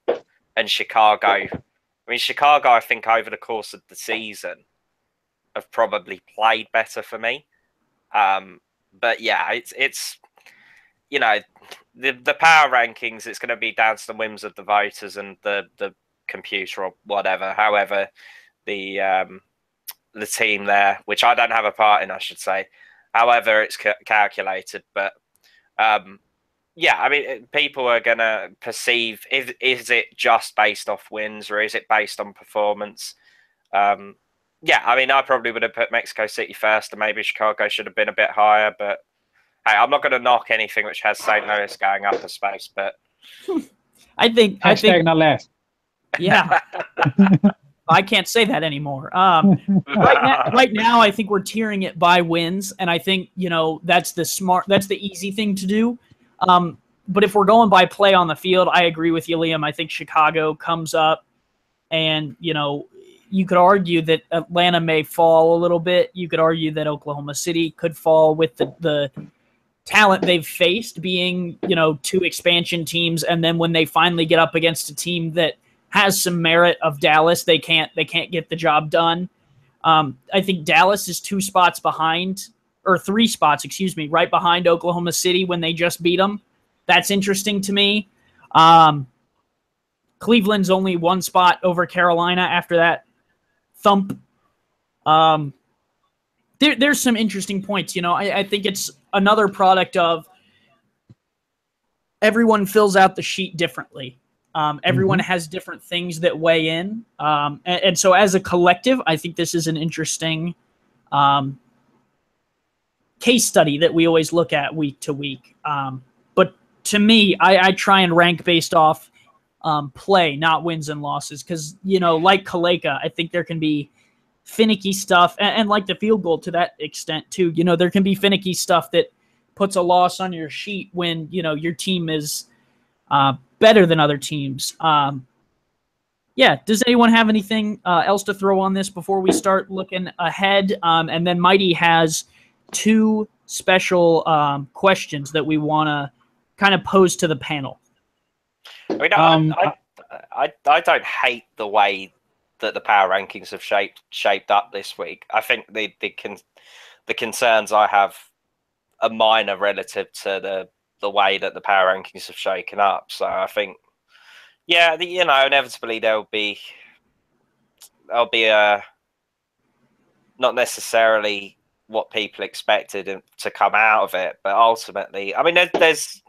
and Chicago. I mean, Chicago, I think over the course of the season have probably played better for me. But yeah, it's you know, the power rankings, it's going to be down to the whims of the voters and the computer or whatever. However, the team there, which I don't have a part in, I should say. However, it's calculated. But yeah, I mean, people are going to perceive, is it just based off wins or is it based on performance? Yeah, I mean, I probably would have put Mexico City first and maybe Chicago should have been a bit higher. But hey, I'm not going to knock anything which has St. Louis going up a space. But I think not last. Yeah. I can't say that anymore. Right now, I think we're tiering it by wins, and I think that's the easy thing to do. But if we're going by play on the field, I agree with you, Liam. I think Chicago comes up, and you could argue that Atlanta may fall a little bit. You could argue that Oklahoma City could fall with the talent they've faced, being 2 expansion teams, and then when they finally get up against a team that has some merit of Dallas, they can't get the job done. I think Dallas is 2 spots behind, or 3 spots, right behind Oklahoma City when they just beat them. That's interesting to me. Cleveland's only 1 spot over Carolina after that thump. There's some interesting points. I think it's another product of everyone fills out the sheet differently. Everyone has different things that weigh in. And so as a collective, I think this is an interesting case study that we always look at week to week. But to me, I try and rank based off play, not wins and losses. Because, like Kaleka, I think there can be finicky stuff. And like the field goal to that extent, too. There can be finicky stuff that puts a loss on your sheet when, your team is better than other teams. Yeah, does anyone have anything else to throw on this before we start looking ahead? And then Mighty has 2 special questions that we want to kind of pose to the panel. I mean, I don't hate the way that the power rankings have shaped up this week. I think the concerns I have are minor relative to the way that the power rankings have shaken up. So I think, yeah, inevitably there'll be a not necessarily what people expected to come out of it, but ultimately, I mean, there's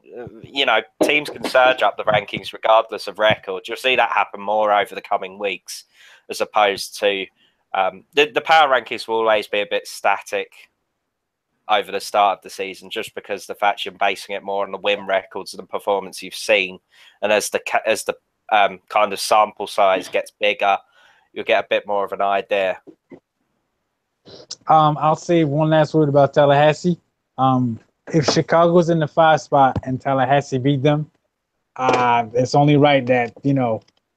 teams can surge up the rankings regardless of record. You'll see that happen more over the coming weeks, as opposed to the power rankings will always be a bit static over the start of the season, just because the fact you're basing it more on the win records and the performance you've seen, and as the kind of sample size gets bigger, you'll get a bit more of an idea. I'll say one last word about Tallahassee. If Chicago's in the 5 spot and Tallahassee beat them, it's only right that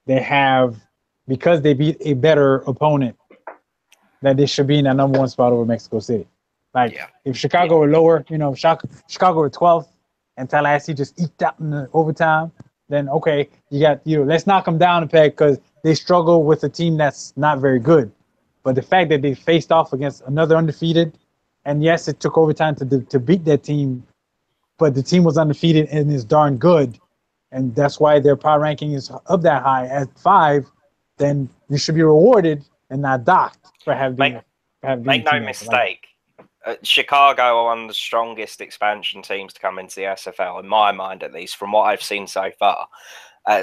they have, because they beat a better opponent, that they should be in that number 1 spot over Mexico City. If Chicago were lower, Chicago were 12th and Tallahassee just eked out in the overtime, then okay, you got, let's knock them down a peg because they struggle with a team that's not very good. But the fact that they faced off against another undefeated, and yes, it took overtime to beat that team, but the team was undefeated and is darn good, and that's why their power ranking is up that high at 5, then you should be rewarded and not docked for having. Make no mistake. Chicago are one of the strongest expansion teams to come into the SFL, in my mind at least, from what I've seen so far.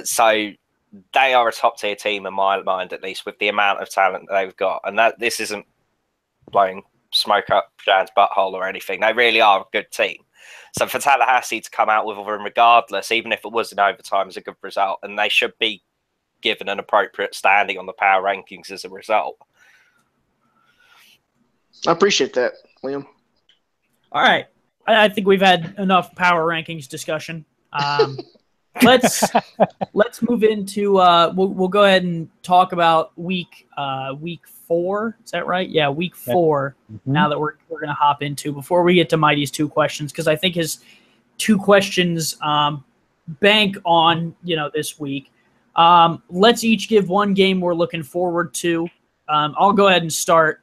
So they are a top-tier team in my mind, at least, with the amount of talent that they've got. And this isn't blowing smoke up Jan's butthole or anything. They really are a good team. So for Tallahassee to come out with a win regardless, even if it was in overtime, is a good result, and they should be given an appropriate standing on the power rankings as a result. I appreciate that, Liam. All right. I think we've had enough power rankings discussion. Let's move into we'll go ahead and talk about week 4. Is that right? Yeah, week 4. Mm-hmm. Now that we're going to hop into before we get to Mighty's 2 questions, because I think his 2 questions bank on this week. Let's each give one game we're looking forward to. I'll go ahead and start.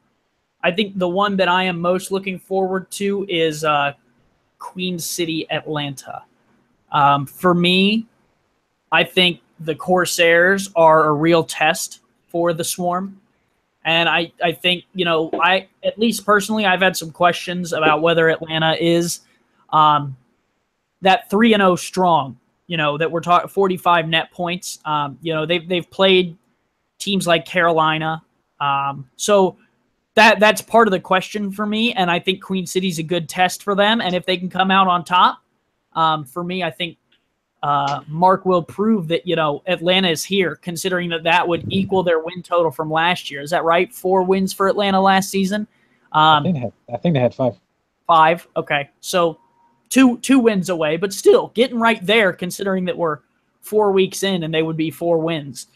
I think the one that I am most looking forward to is Queen City, Atlanta. For me, I think the Corsairs are a real test for the Swarm. And I think, at least personally, I've had some questions about whether Atlanta is that 3-0 strong, that we're talking 45 net points. They've played teams like Carolina. So that's part of the question for me. And I think Queen City's a good test for them. And if they can come out on top, for me, I think Mark will prove that, Atlanta is here, considering that would equal their win total from last year. Is that right? 4 wins for Atlanta last season? I think they had 5. 5? Okay. So two wins away, but still getting right there, considering that we're 4 weeks in and they would be 4 wins.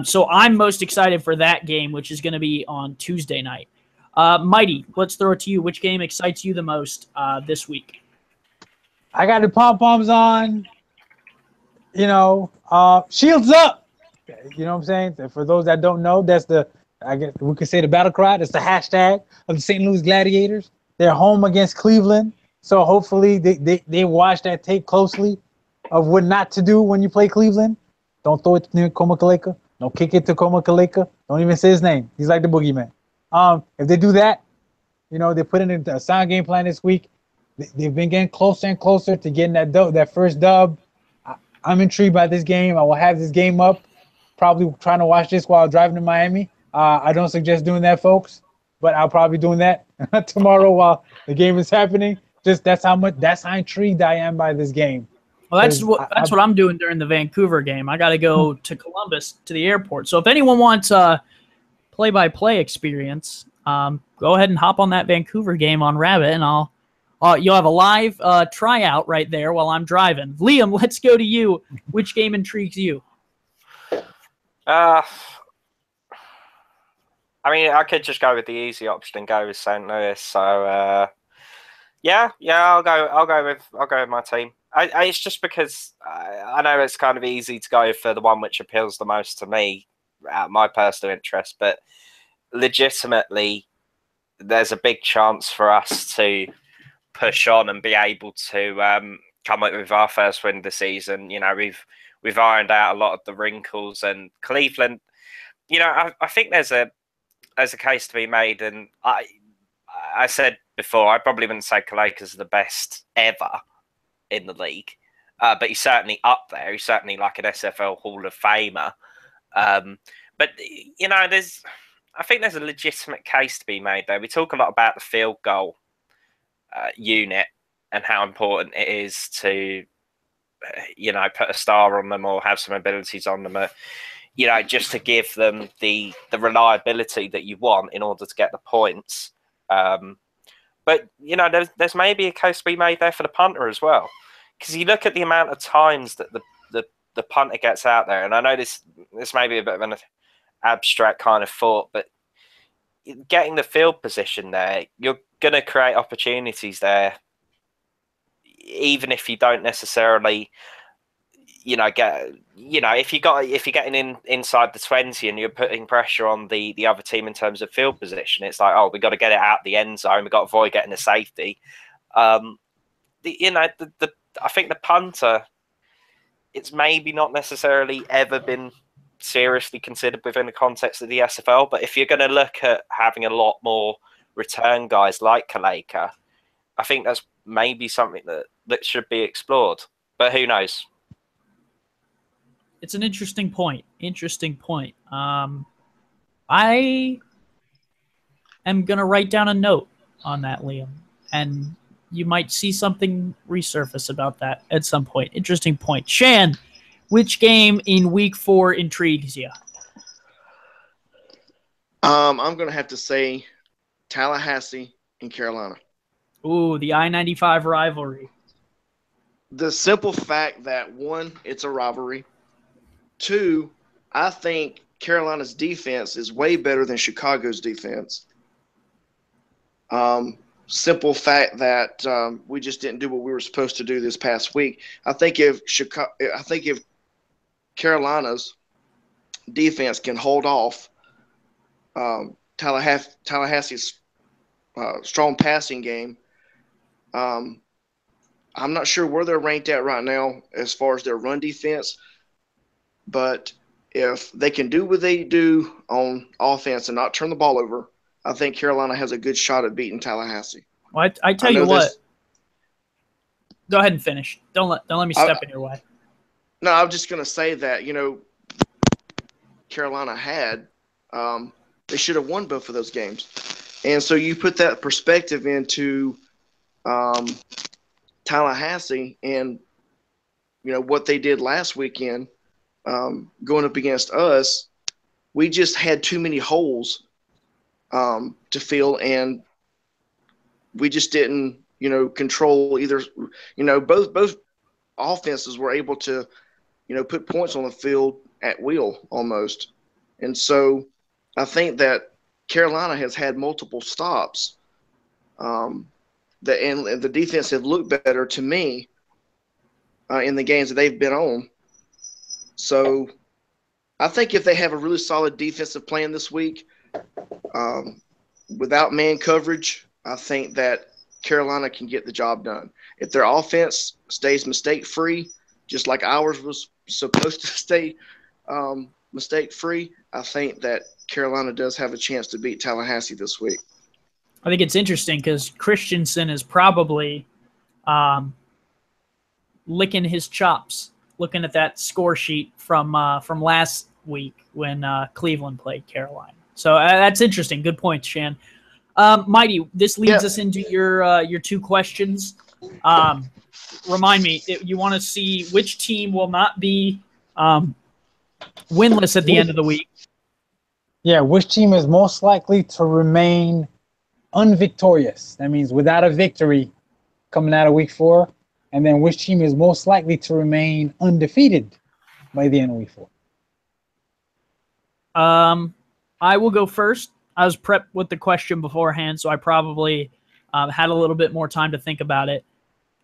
So I'm most excited for that game, which is going to be on Tuesday night. Mighty, let's throw it to you. Which game excites you the most this week? I got the pom-poms on. Shields up. You know what I'm saying? For those that don't know, that's I guess we could say the battle cry. That's the hashtag of the St. Louis Gladiators. They're home against Cleveland. So hopefully they watch that tape closely of what not to do when you play Cleveland. Don't throw it near Koma Kaleka. Don't kick it to Koma Kaleka. Don't even say his name. He's like the boogeyman. If they do that, they put in a sound game plan this week. They've been getting closer and closer to getting that first dub. I'm intrigued by this game. I will have this game up. Probably trying to watch this while driving to Miami. I don't suggest doing that, folks, but I'll probably be doing that tomorrow while the game is happening. Just that's how intrigued I am by this game. Well, that's what I'm doing during the Vancouver game. I got to go to Columbus to the airport. So if anyone wants play-by-play experience, go ahead and hop on that Vancouver game on Rabbit, and you'll have a live tryout right there while I'm driving. Liam, let's go to you. Which game intrigues you? I could just go with the easy option and go with St. Louis. So I'll go with my team. It's just because I know it's kind of easy to go for the one which appeals the most to me, my personal interest, but legitimately, there's a big chance for us to push on and be able to come up with our first win this season. We've ironed out a lot of the wrinkles, and Cleveland, I think there's a case to be made, and I said before, I probably wouldn't say Kaleka's the best ever in the league, but he's certainly up there. He's certainly like an SFL Hall of Famer. But I think there's a legitimate case to be made there. We talk a lot about the field goal unit and how important it is to put a star on them or have some abilities on them, just to give them the reliability that you want in order to get the points. But there's maybe a case to be made there for the punter as well, because you look at the amount of times that the punter gets out there, and I know this may be a bit of an abstract kind of thought, but getting the field position there, you're going to create opportunities there, even if you don't necessarily, if you're getting in inside the 20 and you're putting pressure on the other team in terms of field position, it's like, we got to get it out the end zone. We got to avoid getting a safety. I think the punter, it's maybe not necessarily ever been seriously considered within the context of the SFL, but if you're going to look at having a lot more return guys like Kaleka, I think that's maybe something that should be explored, but who knows? It's an interesting point. I am going to write down a note on that, Liam, and you might see something resurface about that at some point. Interesting point. Shan, which game in Week 4 intrigues you? I'm going to have to say Tallahassee and Carolina. Ooh, the I-95 rivalry. The simple fact that, one, it's a rivalry. Two, I think Carolina's defense is way better than Chicago's defense. Simple fact that we just didn't do what we were supposed to do this past week. I think if Carolina's defense can hold off Tallahassee's strong passing game, I'm not sure where they're ranked at right now as far as their run defense, but if they can do what they do on offense and not turn the ball over, I think Carolina has a good shot at beating Tallahassee. Well, I tell you what. Go ahead and finish. Don't let me step in your way. No, I'm just going to say that, Carolina had, they should have won both of those games. And so you put that perspective into Tallahassee and, what they did last weekend going up against us. We just had too many holes to fill, and we just didn't, control either. Both offenses were able to, put points on the field at will almost. And so I think that Carolina has had multiple stops. And the defense have looked better to me in the games that they've been on. So I think if they have a really solid defensive plan this week, without man coverage, I think that Carolina can get the job done. If their offense stays mistake-free, just like ours was supposed to stay mistake-free, I think that Carolina does have a chance to beat Tallahassee this week. I think it's interesting because Christensen is probably licking his chops, looking at that score sheet from last week when Cleveland played Carolina. So that's interesting. Good point, Shan. Mighty, this leads us into your two questions. Remind me, you want to see which team will not be winless at the end of the week. Yeah, which team is most likely to remain unvictorious? That means without a victory coming out of week 4. And then which team is most likely to remain undefeated by the end of week 4? I will go first. I was prepped with the question beforehand, so I probably had a little bit more time to think about it.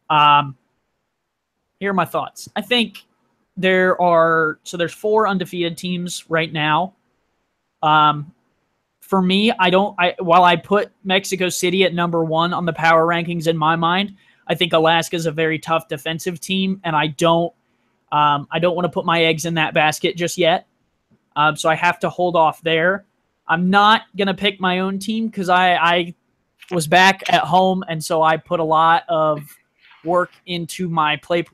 Here are my thoughts. I think there's 4 undefeated teams right now. For me, while I put Mexico City at number 1 on the power rankings in my mind, I think Alaska is a very tough defensive team, and I don't want to put my eggs in that basket just yet. So I have to hold off there. I'm not going to pick my own team because I was back at home, and so I put a lot of work into my play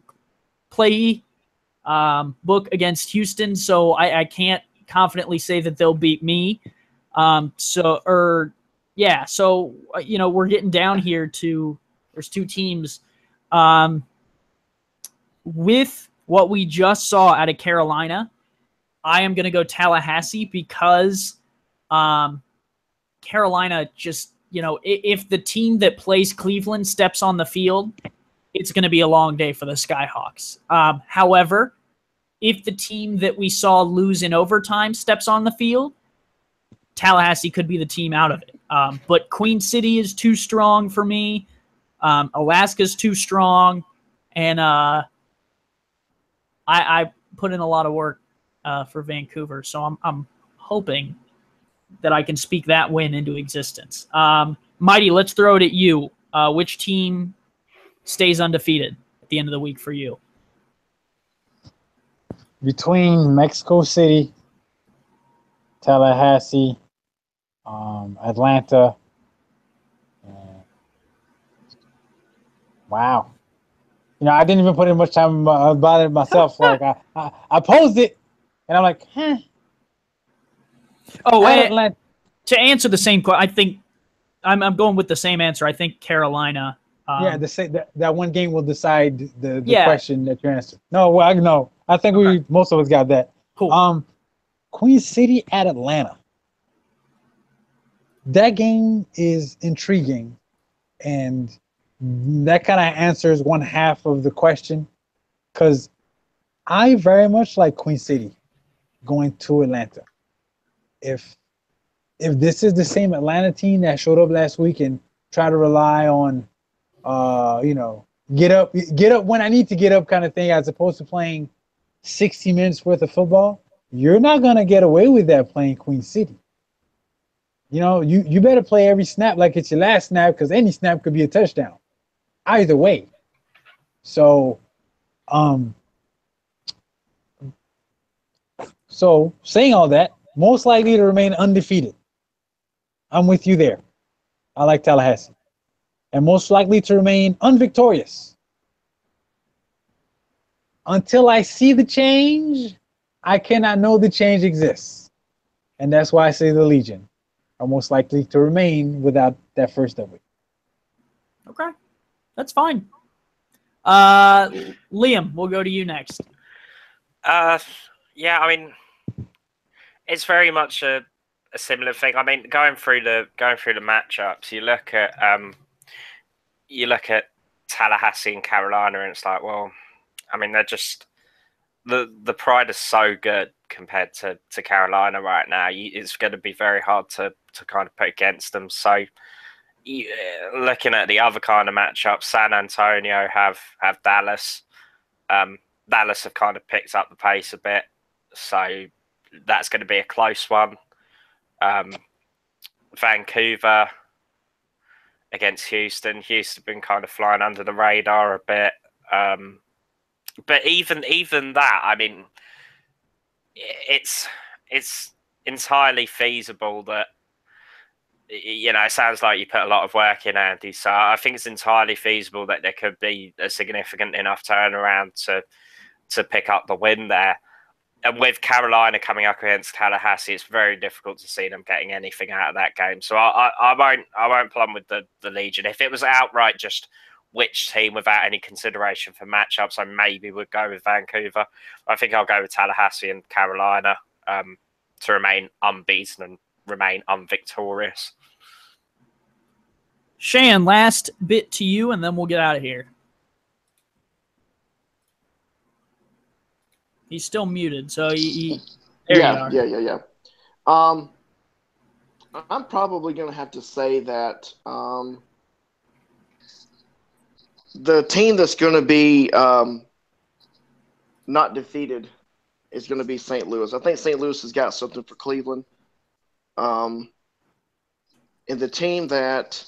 book against Houston, so I can't confidently say that they'll beat me. So we're getting down here to there's 2 teams. With what we just saw out of Carolina, I am going to go Tallahassee because Carolina just, if the team that plays Cleveland steps on the field, it's going to be a long day for the Skyhawks. However, if the team that we saw lose in overtime steps on the field, Tallahassee could be the team out of it. But Queen City is too strong for me. Alaska's too strong. And I put in a lot of work for Vancouver. So I'm hoping that I can speak that win into existence. Mighty, let's throw it at you. Which team stays undefeated at the end of the week for you? Between Mexico City, Tallahassee, Atlanta. Wow. I didn't even put in much time about it myself. Like I posed it, and I'm like, Oh, and to answer the same question, I think I'm going with the same answer. I think Carolina That one game will decide the Yeah. question that you answer. No, well, no, I think Okay. most of us got that. Cool. Queen City at Atlanta. That game is intriguing, and that kind of answers one half of the question, because I very much like Queen City going to Atlanta. If this is the same Atlanta team that showed up last week and try to rely on, get up when I need to get up kind of thing, as opposed to playing 60 minutes worth of football, you're not gonna get away with that playing Queen City. You better play every snap like it's your last snap, because any snap could be a touchdown, either way. So, saying all that, most likely to remain undefeated. I'm with you there. I like Tallahassee. And most likely to remain unvictorious. Until I see the change, I cannot know the change exists. And that's why I say the Legion are most likely to remain without that first W. Okay. That's fine. Liam, we'll go to you next. Yeah, I mean, it's very much a similar thing. I mean, going through the matchups, you look at Tallahassee and Carolina, and it's like, well, I mean, they're just the Pride is so good compared to Carolina right now. It's going to be very hard to kind of put against them. So, looking at the other kind of matchups, San Antonio have Dallas. Dallas have kind of picked up the pace a bit, so that's going to be a close one. Vancouver against Houston. Houston have been kind of flying under the radar a bit. But even that, I mean, it's entirely feasible that, it sounds like you put a lot of work in, Andy. So I think it's entirely feasible that there could be a significant enough turnaround to pick up the win there. And with Carolina coming up against Tallahassee, it's very difficult to see them getting anything out of that game. So I won't plumb with the Legion. If it was outright just which team without any consideration for matchups, I maybe would go with Vancouver. I think I'll go with Tallahassee and Carolina to remain unbeaten and remain unvictorious. Shan, last bit to you, and then we'll get out of here. He's still muted, so there you are. Yeah. I'm probably going to have to say that the team that's going to be not defeated is going to be St. Louis. I think St. Louis has got something for Cleveland. And the team that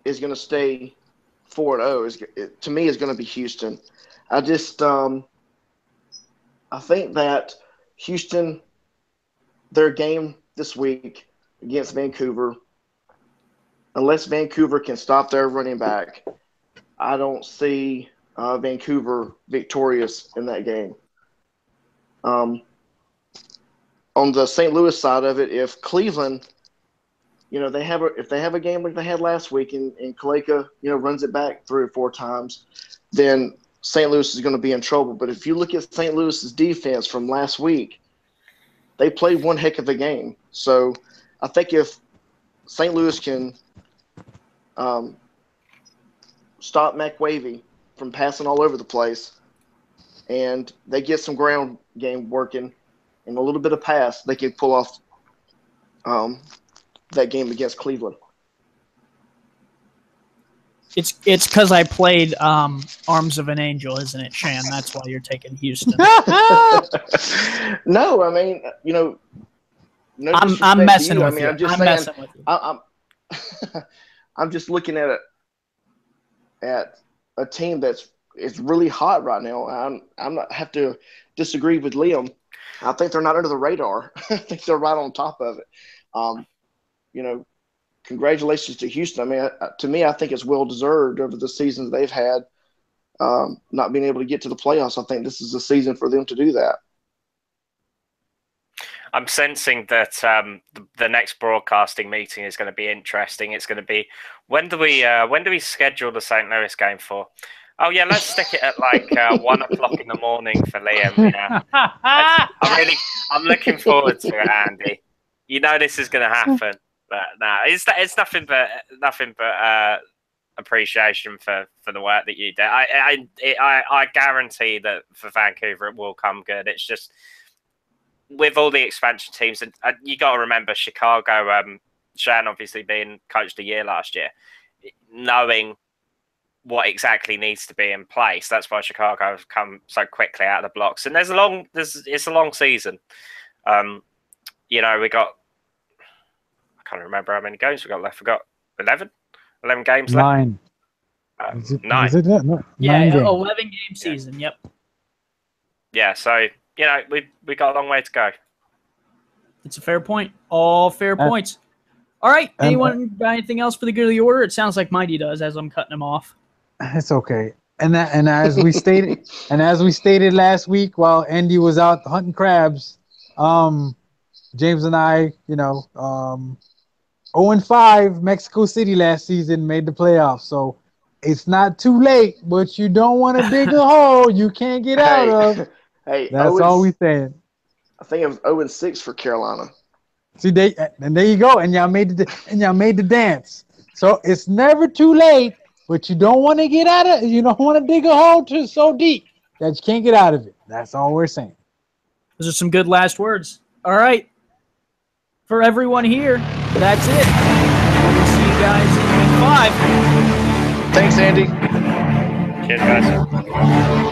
is going to stay 4-0 to me is going to be Houston. I think that Houston, their game this week against Vancouver, unless Vancouver can stop their running back, I don't see Vancouver victorious in that game. On the St. Louis side of it, if Cleveland, if they have a game like they had last week and Kaleka, runs it back 3 or 4 times, then St. Louis is going to be in trouble. But if you look at St. Louis's defense from last week, they played one heck of a game. So I think if St. Louis can stop McWavy from passing all over the place and they get some ground game working and a little bit of pass, they can pull off that game against Cleveland. It's because I played Arms of an Angel, isn't it, Shan? That's why you're taking Houston. No, I mean, no I'm messing with you. I'm just saying, messing with you. I'm just looking at a team that's really hot right now. I'm not have to disagree with Liam. I think they're not under the radar. I think they're right on top of it. Congratulations to Houston. I mean, to me, I think it's well deserved over the seasons they've had, not being able to get to the playoffs. I think this is the season for them to do that. I'm sensing that the next broadcasting meeting is going to be interesting. It's going to be when do we schedule the St. Louis game for? Oh yeah, let's stick it at like 1 o'clock in the morning for Liam. Yeah, I'm looking forward to it, Andy. You know this is going to happen, but no, it's nothing but appreciation for the work that you do. I guarantee that for Vancouver it will come good. It's just with all the expansion teams, and you got to remember Chicago. Shan obviously being coached a year last year, knowing what exactly needs to be in place. That's why Chicago have come so quickly out of the blocks. And it's a long season. We got, I can't remember how many games we got left. We got 11 games left. 9. 9. Is it that? No, yeah, 9 games. 11 game season. Yep. Yeah, so we got a long way to go. It's a fair point. All fair points. All right. Anyone got anything else for the good of the order? It sounds like Mighty does as I'm cutting him off. It's okay. And as we stated last week, while Andy was out hunting crabs, James and I, 0-5 Mexico City last season made the playoffs. So it's not too late, but you don't want to dig a hole you can't get out of. Hey, that's all we saying. I think it was 0-6 for Carolina. See, and there you go, and y'all made the dance. So it's never too late, but you don't want to get out of it. You don't want to dig a hole so deep that you can't get out of it. That's all we're saying. Those are some good last words. All right. For everyone here, that's it. We'll see you guys in week 5. Thanks, Andy. Cheers, guys.